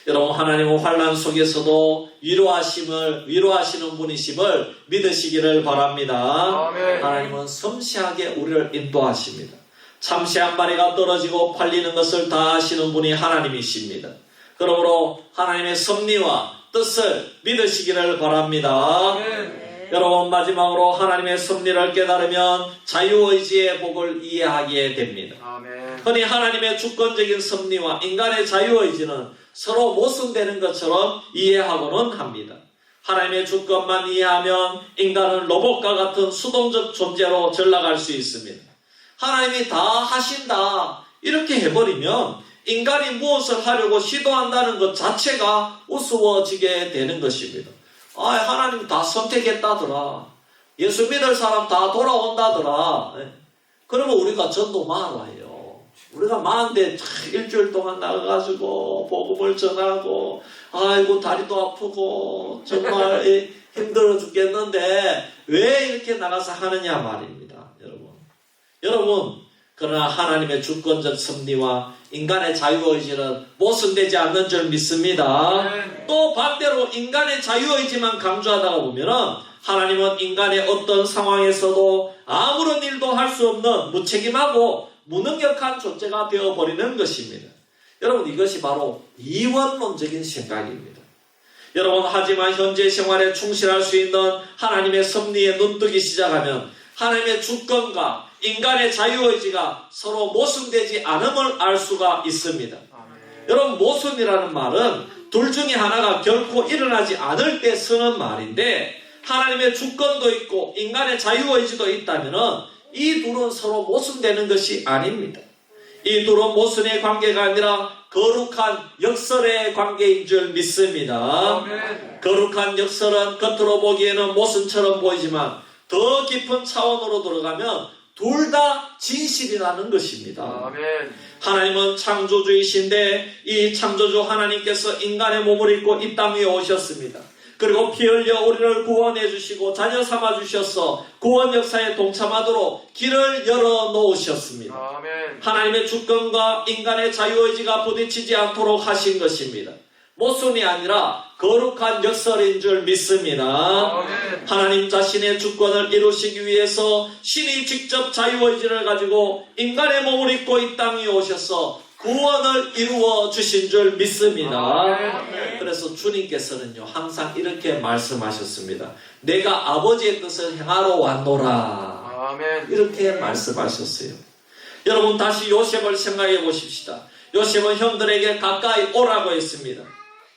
[SPEAKER 2] 여러분, 하나님은 환난 속에서도 위로하시는 분이심을 믿으시기를 바랍니다.
[SPEAKER 1] 아멘.
[SPEAKER 2] 하나님은 섬세하게 우리를 인도하십니다. 참새 한 마리가 떨어지고 팔리는 것을 다 아시는 분이 하나님이십니다. 그러므로 하나님의 섭리와 뜻을 믿으시기를 바랍니다.
[SPEAKER 1] 아멘.
[SPEAKER 2] 여러분, 마지막으로 하나님의 섭리를 깨달으면 자유의지의 복을 이해하게 됩니다.
[SPEAKER 1] 아멘.
[SPEAKER 2] 흔히 하나님의 주권적인 섭리와 인간의 자유의지는 서로 모순되는 것처럼 이해하고는 합니다. 하나님의 주권만 이해하면 인간은 로봇과 같은 수동적 존재로 전락할 수 있습니다. 하나님이 다 하신다 이렇게 해버리면 인간이 무엇을 하려고 시도한다는 것 자체가 우스워지게 되는 것입니다. 하나님 다 선택했다더라. 예수 믿을 사람 다 돌아온다더라. 그러면 우리가 전도 말아요. 우리가 많은데 일주일 동안 나가가지고 복음을 전하고 아이고 다리도 아프고 정말 힘들어 죽겠는데 왜 이렇게 나가서 하느냐 말입니다. 여러분 그러나 하나님의 주권적 섭리와 인간의 자유의지는 모순되지 않는 줄 믿습니다. 또 반대로 인간의 자유의지만 강조하다가 보면은 하나님은 인간의 어떤 상황에서도 아무런 일도 할 수 없는 무책임하고 무능력한 존재가 되어버리는 것입니다. 여러분, 이것이 바로 이원론적인 생각입니다. 여러분, 하지만 현재 생활에 충실할 수 있는 하나님의 섭리에 눈뜨기 시작하면 하나님의 주권과 인간의 자유의지가 서로 모순되지 않음을 알 수가 있습니다. 여러분, 모순이라는 말은 둘 중에 하나가 결코 일어나지 않을 때 쓰는 말인데 하나님의 주권도 있고 인간의 자유의지도 있다면 이 둘은 서로 모순되는 것이 아닙니다. 이 둘은 모순의 관계가 아니라 거룩한 역설의 관계인 줄 믿습니다.
[SPEAKER 1] 아멘.
[SPEAKER 2] 거룩한 역설은 겉으로 보기에는 모순처럼 보이지만 더 깊은 차원으로 들어가면 둘 다 진실이라는 것입니다.
[SPEAKER 1] 아멘.
[SPEAKER 2] 하나님은 창조주이신데 이 창조주 하나님께서 인간의 몸을 입고 이 땅 위에 오셨습니다. 그리고 피 흘려 우리를 구원해 주시고 자녀 삼아 주셔서 구원 역사에 동참하도록 길을 열어 놓으셨습니다.
[SPEAKER 1] 아멘.
[SPEAKER 2] 하나님의 주권과 인간의 자유의지가 부딪히지 않도록 하신 것입니다. 모순이 아니라 거룩한 역설인 줄 믿습니다.
[SPEAKER 1] 아멘.
[SPEAKER 2] 하나님 자신의 주권을 이루시기 위해서 신이 직접 자유의지를 가지고 인간의 몸을 입고 이 땅에 오셔서 구원을 이루어 주신 줄 믿습니다.
[SPEAKER 1] 아멘.
[SPEAKER 2] 그래서 주님께서는요 항상 이렇게 말씀하셨습니다. 내가 아버지의 뜻을 행하러 왔노라.
[SPEAKER 1] 아멘.
[SPEAKER 2] 이렇게 말씀하셨어요. 여러분 다시 요셉을 생각해 보십시다. 요셉은 형들에게 가까이 오라고 했습니다.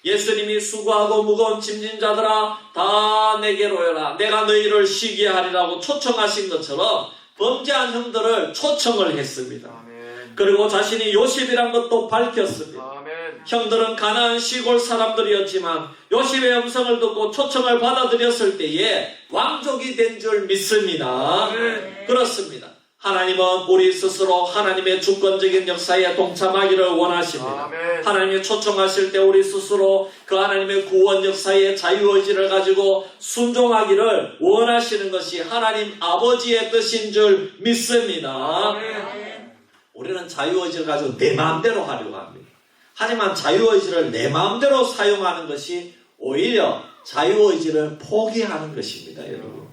[SPEAKER 2] 예수님이 수고하고 무거운 짐진 자들아 다 내게로 오라. 내가 너희를 쉬게 하리라고 초청하신 것처럼 범죄한 형들을 초청을 했습니다.
[SPEAKER 1] 아멘.
[SPEAKER 2] 그리고 자신이 요셉이란 것도 밝혔습니다.
[SPEAKER 1] 아멘.
[SPEAKER 2] 형들은 가나안 시골 사람들이었지만 요셉의 음성을 듣고 초청을 받아들였을 때에 왕족이 된 줄 믿습니다.
[SPEAKER 1] 아멘.
[SPEAKER 2] 그렇습니다. 하나님은 우리 스스로 하나님의 주권적인 역사에 동참하기를 원하십니다.
[SPEAKER 1] 아멘.
[SPEAKER 2] 하나님이 초청하실 때 우리 스스로 그 하나님의 구원 역사의 자유의지를 가지고 순종하기를 원하시는 것이 하나님 아버지의 뜻인 줄 믿습니다.
[SPEAKER 1] 아멘.
[SPEAKER 2] 우리는 자유의지를 가지고 내 마음대로 하려고 합니다. 하지만 자유의지를 내 마음대로 사용하는 것이 오히려 자유의지를 포기하는 것입니다, 여러분.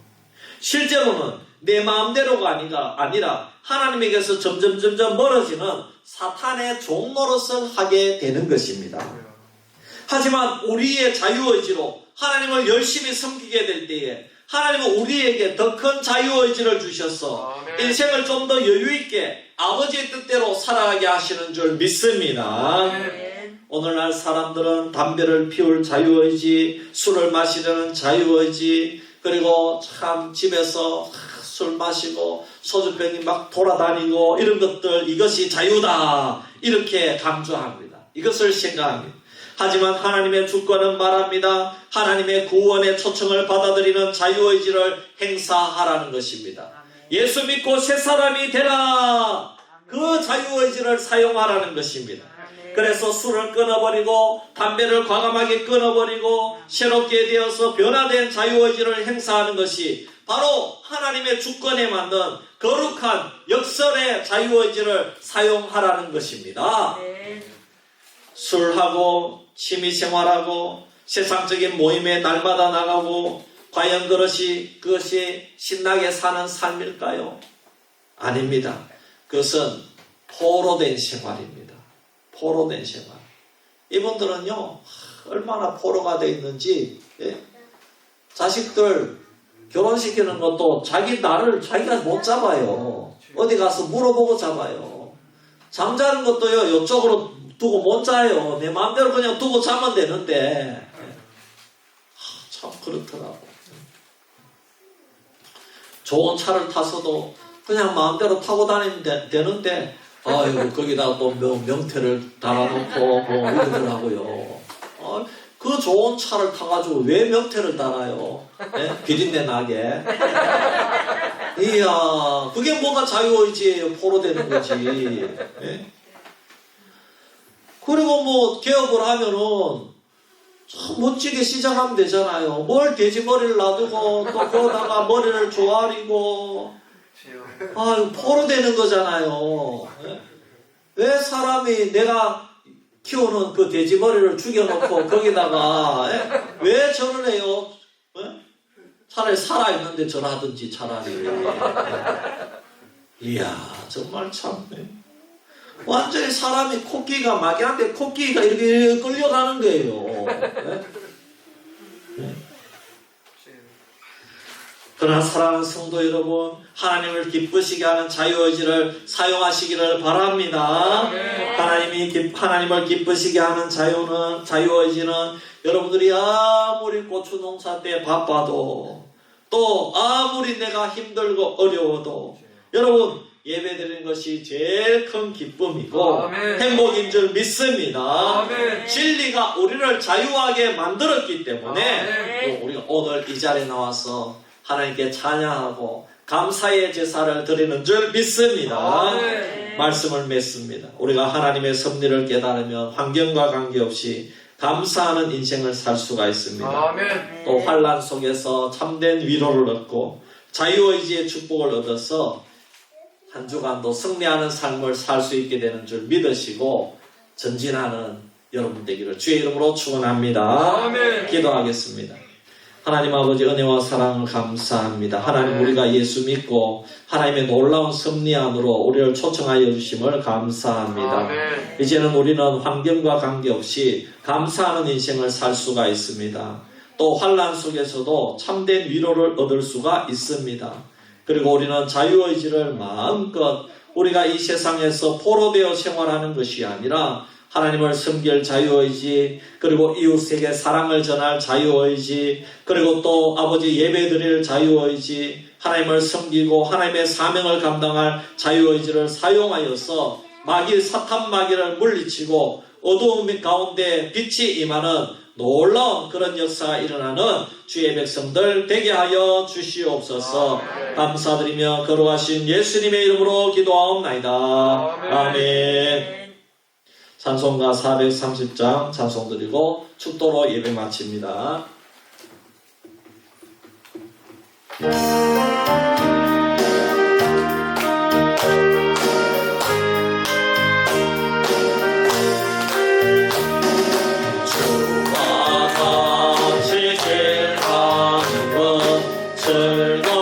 [SPEAKER 2] 실제로는 내 마음대로가 아니라 하나님에게서 점점 멀어지는 사탄의 종노릇을 하게 되는 것입니다. 하지만 우리의 자유의지로 하나님을 열심히 섬기게 될 때에 하나님은 우리에게 더 큰 자유의지를 주셔서
[SPEAKER 1] 아멘.
[SPEAKER 2] 인생을 좀 더 여유있게 아버지의 뜻대로 살아가게 하시는 줄 믿습니다. 오늘날 사람들은 담배를 피울 자유의지, 술을 마시려는 자유의지, 그리고 참 집에서 술 마시고 소주병이 막 돌아다니고 이런 것들, 이것이 자유다 이렇게 강조합니다. 이것을 생각합니다. 하지만 하나님의 주권은 말합니다. 하나님의 구원의 초청을 받아들이는 자유의지를 행사하라는 것입니다. 예수 믿고 새 사람이 되라. 그 자유의지를 사용하라는 것입니다. 그래서 술을 끊어버리고 담배를 과감하게 끊어버리고 새롭게 되어서 변화된 자유의지를 행사하는 것이 바로 하나님의 주권에 맞는 거룩한 역설의 자유의지를 사용하라는 것입니다. 술하고 취미생활하고 세상적인 모임에 날마다 나가고 과연 그것이 신나게 사는 삶일까요? 아닙니다. 그것은 포로된 생활입니다. 포로된 생활. 이분들은요 얼마나 포로가 되어 있는지, 자식들 결혼시키는 것도 자기 날을 자기가 못 잡아요. 어디 가서 물어보고 잡아요. 잠자는 것도요 이쪽으로 두고 못 자요. 내 마음대로 그냥 두고 자면 되는데, 참 그렇더라고. 좋은 차를 타서도 그냥 마음대로 타고 다니면 되는데, 아이고 거기다가 또 명태를 달아놓고 뭐 이러더라고요. 그 좋은 차를 타가지고 왜 명태를 달아요? 비린내 나게. 이야, 그게 뭐가 자유의지예요? 포로되는 거지. 그리고 뭐 개업을 하면은 참 멋지게 시작하면 되잖아요. 뭘 돼지머리를 놔두고 또 거기다가 머리를 조아리고, 아유 포로되는 거잖아요. 왜 사람이 내가 키우는 그 돼지머리를 죽여놓고 거기다가 왜 절을 해요? 차라리 살아있는데 절하든지 차라리. 이야 정말 참 완전히 사람이 코끼리가 막이한테 코끼리가 이렇게 끌려가는 거예요. 그러나 사랑하는 성도 여러분, 하나님을 기쁘시게 하는 자유의지를 사용하시기를 바랍니다. 하나님을 기쁘시게 하는 자유의지는 여러분들이 아무리 고추 농사 때 바빠도, 또 아무리 내가 힘들고 어려워도, 여러분 예배드리는 것이 제일 큰 기쁨이고
[SPEAKER 1] 아멘.
[SPEAKER 2] 행복인 줄 믿습니다.
[SPEAKER 1] 아멘.
[SPEAKER 2] 진리가 우리를 자유하게 만들었기 때문에
[SPEAKER 1] 아멘.
[SPEAKER 2] 우리가 오늘 이 자리에 나와서 하나님께 찬양하고 감사의 제사를 드리는 줄 믿습니다.
[SPEAKER 1] 아멘.
[SPEAKER 2] 말씀을 맺습니다. 우리가 하나님의 섭리를 깨달으면 환경과 관계없이 감사하는 인생을 살 수가 있습니다.
[SPEAKER 1] 아멘.
[SPEAKER 2] 또 환난 속에서 참된 위로를 얻고 자유의지의 축복을 얻어서 한 주간도 승리하는 삶을 살 수 있게 되는 줄 믿으시고 전진하는 여러분 되기를 주의 이름으로 축원합니다.
[SPEAKER 1] 아멘.
[SPEAKER 2] 기도하겠습니다. 하나님 아버지 은혜와 사랑을 감사합니다. 하나님 우리가 예수 믿고 하나님의 놀라운 섭리 안으로 우리를 초청하여 주심을 감사합니다.
[SPEAKER 1] 아멘.
[SPEAKER 2] 이제는 우리는 환경과 관계없이 감사하는 인생을 살 수가 있습니다. 또 환난 속에서도 참된 위로를 얻을 수가 있습니다. 그리고 우리는 자유의지를 마음껏 우리가 이 세상에서 포로되어 생활하는 것이 아니라 하나님을 섬길 자유의지, 그리고 이웃에게 사랑을 전할 자유의지, 그리고 또 아버지 예배드릴 자유의지, 하나님을 섬기고 하나님의 사명을 감당할 자유의지를 사용하여서 사탄 마귀를 물리치고 어두움 가운데 빛이 임하는 놀라운 그런 역사가 일어나는 주의 백성들 되게 하여 주시옵소서. 감사드리며 거룩하신 예수님의 이름으로 기도하옵나이다. 아멘. 찬송가 430장 찬송 드리고 축도로 예배 마칩니다.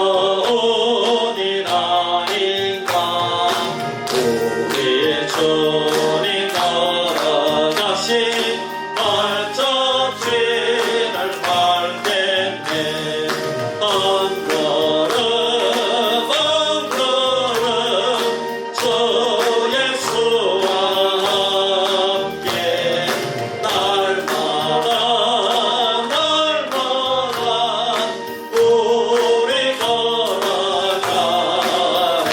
[SPEAKER 2] 즐거운 일 아닌가 우리 주님 걸어가신 발자취를 밟겠네 한 걸음 한 걸음 주 예수와 함께 날마다 우리 걸어가리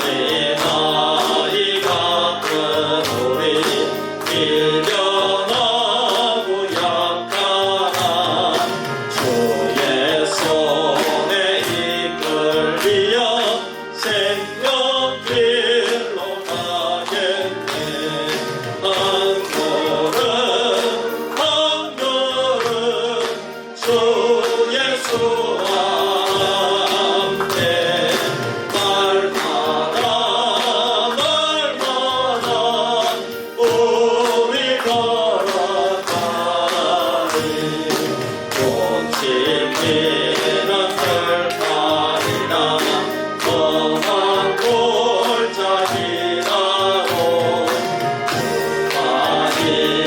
[SPEAKER 2] 어린아이 같은 우리 미련하고 약하나 주의 손에 이끌리어 생명길로 가겠네 한 걸음 한 걸음 주 예수와 함께 날마다 우리 걸어가리 꽃이 피는 들판이나 험한 골짜기라고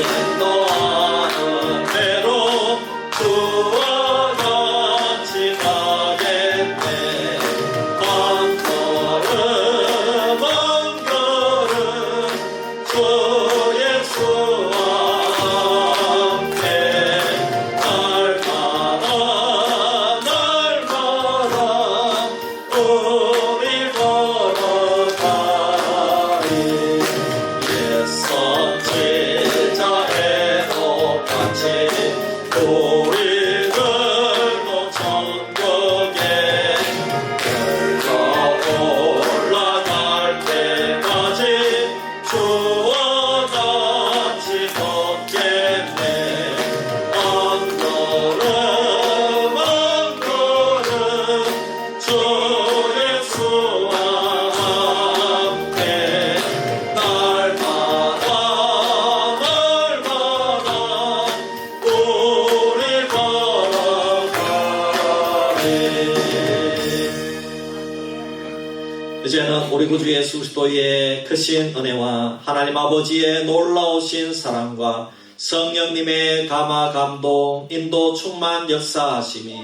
[SPEAKER 2] 인도하는 대로 주와 같이 가겠네 한 걸음 한 걸음 주 예수와 함께 날마다 우리 걸어가리 옛선 제자애도 같이 우리들도 천국에 들어 올라갈 때까지 주와 같이 걷겠네 한 걸음 한 걸음 주 예수와 함께 날마다 우리 걸어가리. 이제는 우리 구주 예수 그리스도의 크신 은혜와 하나님 아버지의 놀라우신 사랑과 성령님의 감화 감동 인도 충만 역사하심이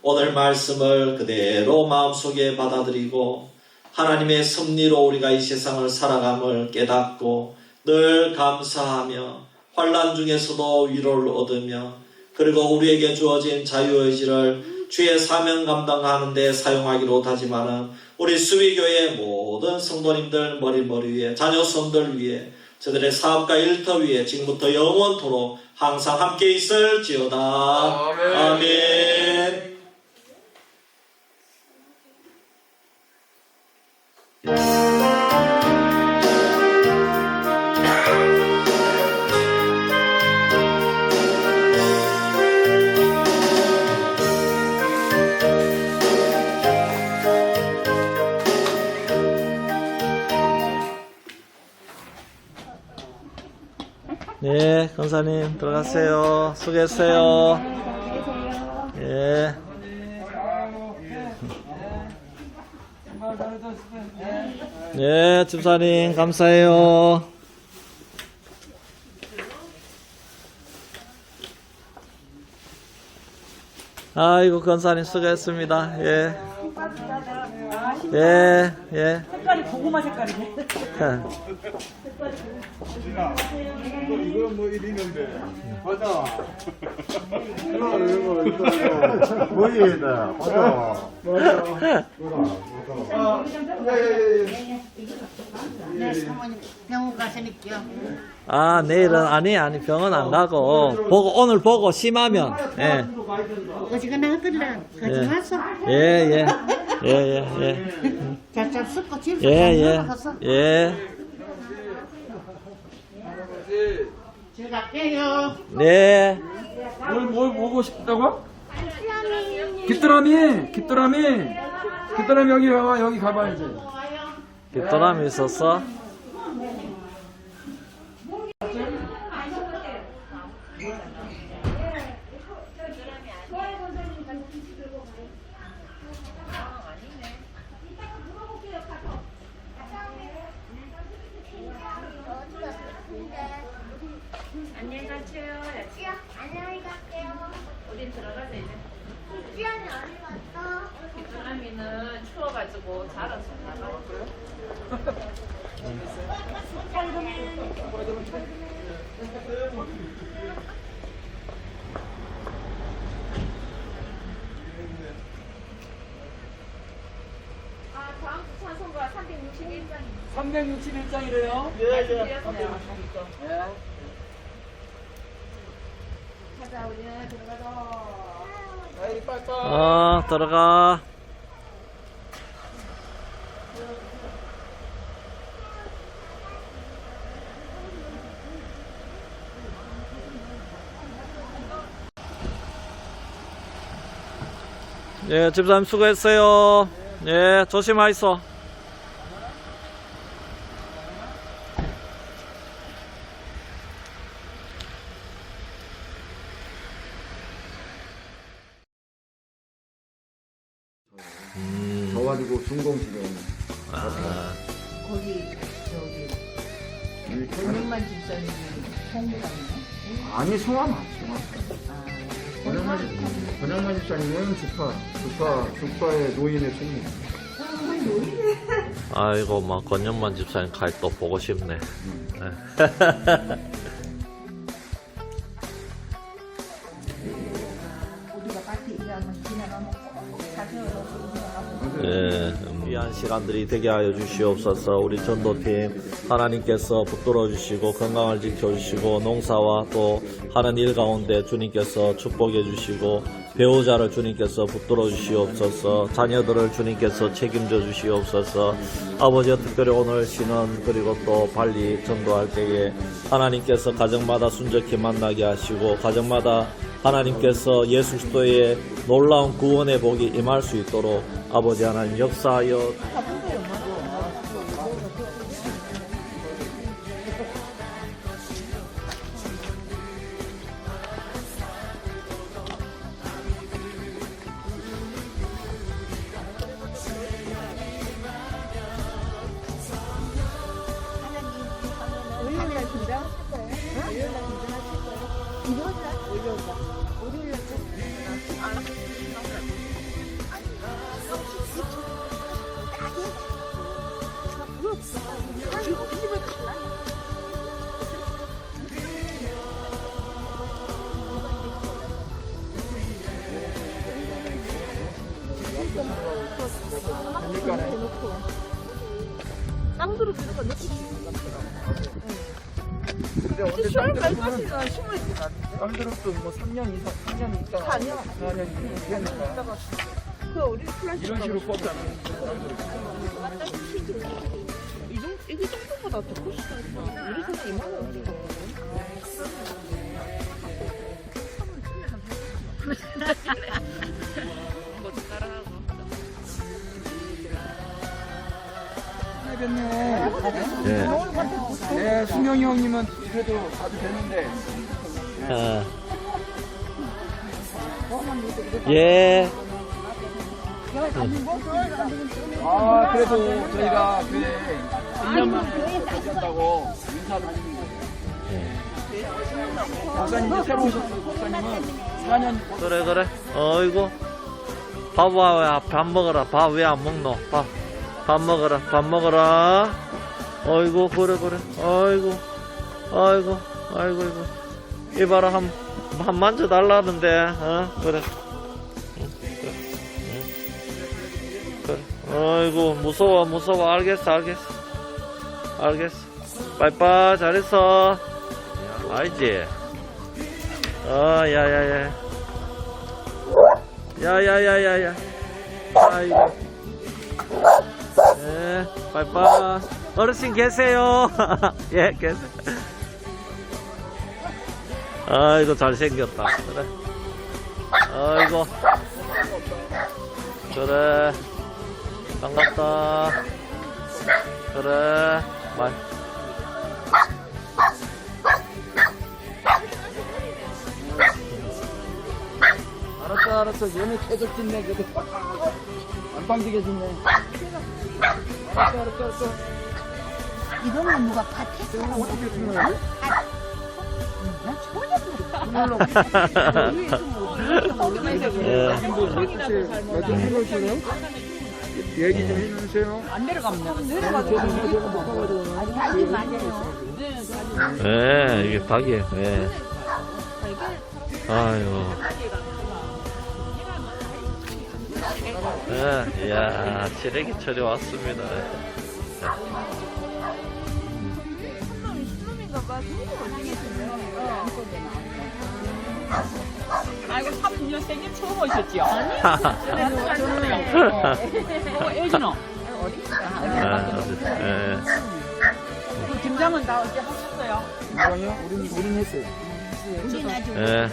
[SPEAKER 2] 오늘 말씀을 그대로 마음속에 받아들이고 하나님의 섭리로 우리가 이 세상을 살아감을 깨닫고 늘 감사하며 환난 중에서도 위로를 얻으며 그리고 우리에게 주어진 자유의지를 주의 사명 감당하는 데 사용하기로 다짐하는 우리 수비교회 모든 성도님들 머리 위에 자녀 손들 위에 저들의 사업과 일터 위에 지금부터 영원토록 항상 함께 있을지어다.
[SPEAKER 1] 아멘.
[SPEAKER 2] 아멘. 네, 권사님 들어가세요. 수고했어요. 예. 네, 집사님 감사해요. 아이고 권사님 수고했습니다. 예. 예, 예.
[SPEAKER 4] 색깔이 고구마 색깔이네.
[SPEAKER 5] 이거 뭐 이리는데 맞아. 이거 뭐이다 맞아.
[SPEAKER 6] 네, 사모님 병원 가시니까요.
[SPEAKER 2] 아, 내일은 아니 병원 안 가고 오늘 보고 심하면 예.
[SPEAKER 6] 어지간히 하더라. 같이 왔어.
[SPEAKER 2] 예.
[SPEAKER 6] 짭짭 섞고 집에서
[SPEAKER 2] 예.
[SPEAKER 6] 먹어서.
[SPEAKER 2] 예.
[SPEAKER 6] 제가 갈게요.
[SPEAKER 2] 네.
[SPEAKER 1] 뭘 보고 싶다고? 깃도라미 여기 와봐. 여기 가봐야지.
[SPEAKER 2] 깃도람이 있었어?
[SPEAKER 7] 안녕히 가세요.
[SPEAKER 8] 안녕히 갈게요.
[SPEAKER 7] 어딘 들어가서 이제.
[SPEAKER 8] 지안이 어디 갔어?
[SPEAKER 7] 깃도라미는 추워가지고 자라서 나가고요. 아, 다음 주 찬송가 361장입니다.
[SPEAKER 1] 361장이래요.
[SPEAKER 7] 예. 가자, 우리는 들어가자.
[SPEAKER 2] 들어가. 예, 집사님 수고했어요. 예, 조심하이소.
[SPEAKER 5] 져가지고 중공지대.
[SPEAKER 4] 거기 저기 권영만 집사님이 성부라네요.
[SPEAKER 5] 아니 성함 권영만 집사님은 주파의 노인의 총무.
[SPEAKER 2] 아이고, 막 권영만 집사님 가이 또 보고 싶네.
[SPEAKER 4] 우리가 밖에 일하면 지나가면 사진으로
[SPEAKER 2] 예, 귀한 시간들이 되게 하여 주시옵소서. 우리 전도팀 하나님께서 붙들어 주시고 건강을 지켜주시고 농사와 또 하는 일 가운데 주님께서 축복해 주시고 배우자를 주님께서 붙들어 주시옵소서. 자녀들을 주님께서 책임져 주시옵소서. 아버지와 특별히 오늘 신원 그리고 또 발리 전도할 때에 하나님께서 가정마다 순적히 만나게 하시고 가정마다 하나님께서 예수 그리스도의 놀라운 구원의 복이 임할 수 있도록 아버지 하나님 역사하여
[SPEAKER 4] 땅두루 들어가 넣고 싶은 것 같더라고.
[SPEAKER 5] 근데 원래
[SPEAKER 4] 시월 말까지는 심을 때
[SPEAKER 5] 땀들었도 뭐 3년 이상, 4년 있다. 4년 있으니까.
[SPEAKER 4] 그 우리 플라스틱
[SPEAKER 5] 이런 식으로 뽑잖아.
[SPEAKER 4] 이게 정도보다 더 클 수도 있어. 우리 세상 이만한 거.
[SPEAKER 2] 예.
[SPEAKER 5] 네, 승영이 형님은 그래도 가도 되는데.
[SPEAKER 2] 아. 예.
[SPEAKER 5] 아, 그래도 저희가 교회 1년만 계셨다고 인사를 드리는 거예요. 목사님이 새로 오셨어요. 목사님은 4년.
[SPEAKER 2] 그래 그래. 어이구. 밥 먹어라. 밥 왜 안 먹노? 밥 먹어라. 밥 먹어라. 어이구 그래. 아이고. 이봐라 한 만져 달라는데. 그래. 그래. 어이구 무서워. 알겠어. 빠이빠이 잘했어. 알지? 야야야야. 야야야야야. 아이고. 예, 빠이빠이. 어르신 계세요. 예, 계세요. 아이고, 잘생겼다. 그래. 아이고. 그래. 반갑다. 그래.
[SPEAKER 5] 알았어. 얘네 계속 짓네. 그래도. 안방지게 짓네. 알았어.
[SPEAKER 6] 이거는 누가 밭에서
[SPEAKER 5] 어떻게 짓는 거야?
[SPEAKER 6] 나 전혀
[SPEAKER 5] 얘기 좀 해주세요.
[SPEAKER 4] 안 내려가면 내려가도
[SPEAKER 6] 아니 맞아요.
[SPEAKER 2] 예, 이게 닭이에요. 예. 아유. 예, 이야, 쓰레기 처리 왔습니다.
[SPEAKER 4] 아이고 3년 생일 처음 오셨죠? 애기노?
[SPEAKER 2] 예.
[SPEAKER 4] 그 김장은 다 어제 하셨어요?
[SPEAKER 5] 이거요? 우린 했어요.
[SPEAKER 6] 우리 나중
[SPEAKER 2] 예.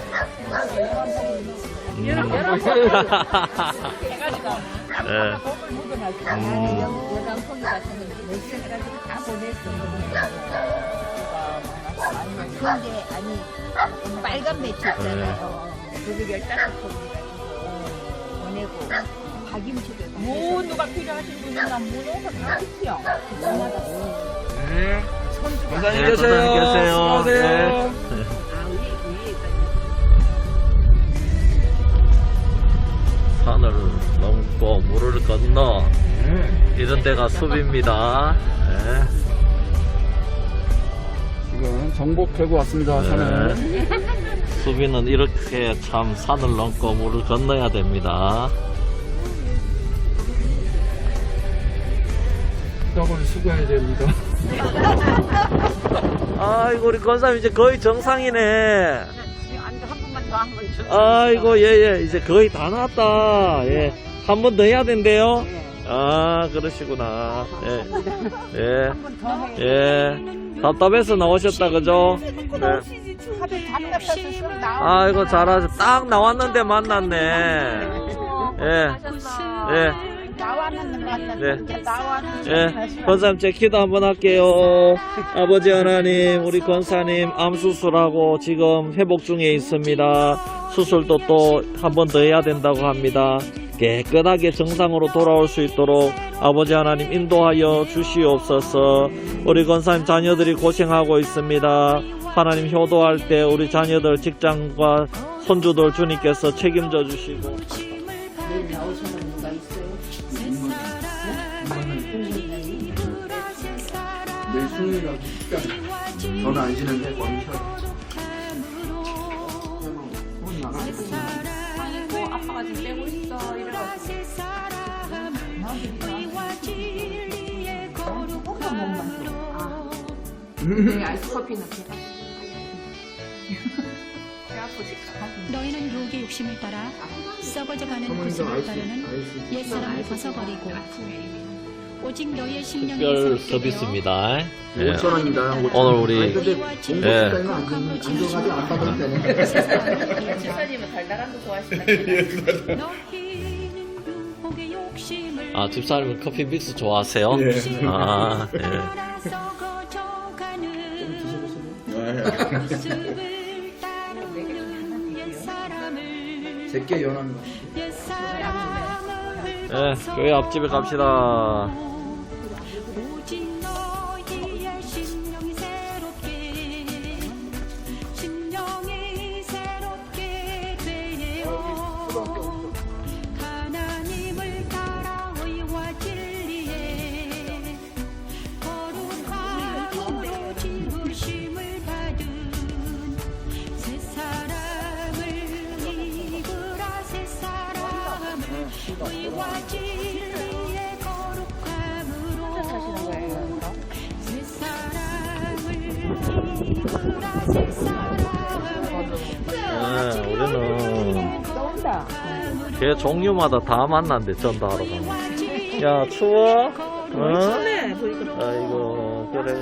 [SPEAKER 4] 해가지고
[SPEAKER 2] 예.
[SPEAKER 4] 돈을 묻어놨어.
[SPEAKER 6] 여강통이 같은 거 매실 해가지고 다 보냈어. 근데 아니 빨간 배추 있잖아요. 그거 15포기 가지고 보내고 박임치를
[SPEAKER 4] 무 누가 필요하신 분이나 무농사 다 있지요?
[SPEAKER 5] 원장님
[SPEAKER 2] 네, 원장님 계세요.
[SPEAKER 5] 수고하세요.
[SPEAKER 2] 네. 산을 넘고 물을 건너 이런 데가 숲입니다. 네.
[SPEAKER 5] 지금 정복하고 왔습니다. 산을.
[SPEAKER 2] 수비는 이렇게 참 산을 넘고 물을 건너야 됩니다.
[SPEAKER 5] 수덕을 수고해야 됩니다.
[SPEAKER 2] 아이고 우리 권사님 이제 거의 정상이네.
[SPEAKER 4] 한 번만 더 한번 줘.
[SPEAKER 2] 아이고 예예 이제 거의 다 나왔다. 예. 한 번 더 해야 된대요. 아 그러시구나. 예. 예. 답답해서 나오셨다 그죠? 예.
[SPEAKER 4] 하도 답답해서 좀 나와.
[SPEAKER 2] 아이고 잘하셨. 딱 나왔는데 만났네. 예. 예.
[SPEAKER 4] 나왔는 만났는데
[SPEAKER 2] 네.
[SPEAKER 4] 나왔는
[SPEAKER 2] 예, 권사님 제 기도 한번 할게요. 아버지 하나님, 우리 권사님 암 수술하고 지금 회복 중에 있습니다. 수술도 또 한 번 더 해야 된다고 합니다. 깨끗하게 정상으로 돌아올 수 있도록 아버지 하나님 인도하여 주시옵소서. 우리 권사님 자녀들이 고생하고 있습니다. 하나님 효도할 때 우리 자녀들 직장과 손주들 주님께서 책임져 주시고.
[SPEAKER 6] 내일 나오시는 누가 있어요?
[SPEAKER 5] 내 수능이라고 직장. 저는 안 쉬는데 거기 쉬어요.
[SPEAKER 7] 아이고 아빠가 지금 빼고 있어 이래가지고
[SPEAKER 6] 의와 진리의 거룩함으로 너희는 육의 욕심을 따라 썩어져가는 구습을 따르는 옛사람을 벗어버리고 오직 너희의 심령의
[SPEAKER 2] 특별
[SPEAKER 6] 새롭게
[SPEAKER 2] 서비스입니다. 예.
[SPEAKER 5] 5,000원입니다.
[SPEAKER 2] 오늘 우리
[SPEAKER 6] 의와 진리의
[SPEAKER 2] 예.
[SPEAKER 6] 거룩함으로
[SPEAKER 5] 안정하지 안 받을 때는.
[SPEAKER 4] 집사님은 달달한 거 좋아하시나?
[SPEAKER 6] 너희는 유혹의 욕심을
[SPEAKER 2] 아 집사님은 커피 믹스 좋아하세요? 아 예.
[SPEAKER 6] 따라 썩어져가는 모습을 따르는 옛사람을
[SPEAKER 5] 제게 연한 거.
[SPEAKER 6] 옛사람을
[SPEAKER 2] 예, 교회 앞집에 갑시다.
[SPEAKER 6] 오직 너희의 심령이 새롭게 되어 하나님을 따라 의와 진리에 거룩함으로 지으심을 받은 새 사람을 입으라 새 사람을 의와 진리의 거룩함으로 새 사람을 입으라 새 사람을
[SPEAKER 2] 우리는 걔 종류마다 다 만난대 전도하러 가면. 야 추워? 응? 아이고 그래.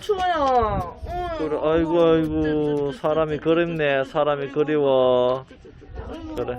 [SPEAKER 4] 추워요.
[SPEAKER 2] 그래 아이고 사람이 그립네. 사람이 그리워. 그래.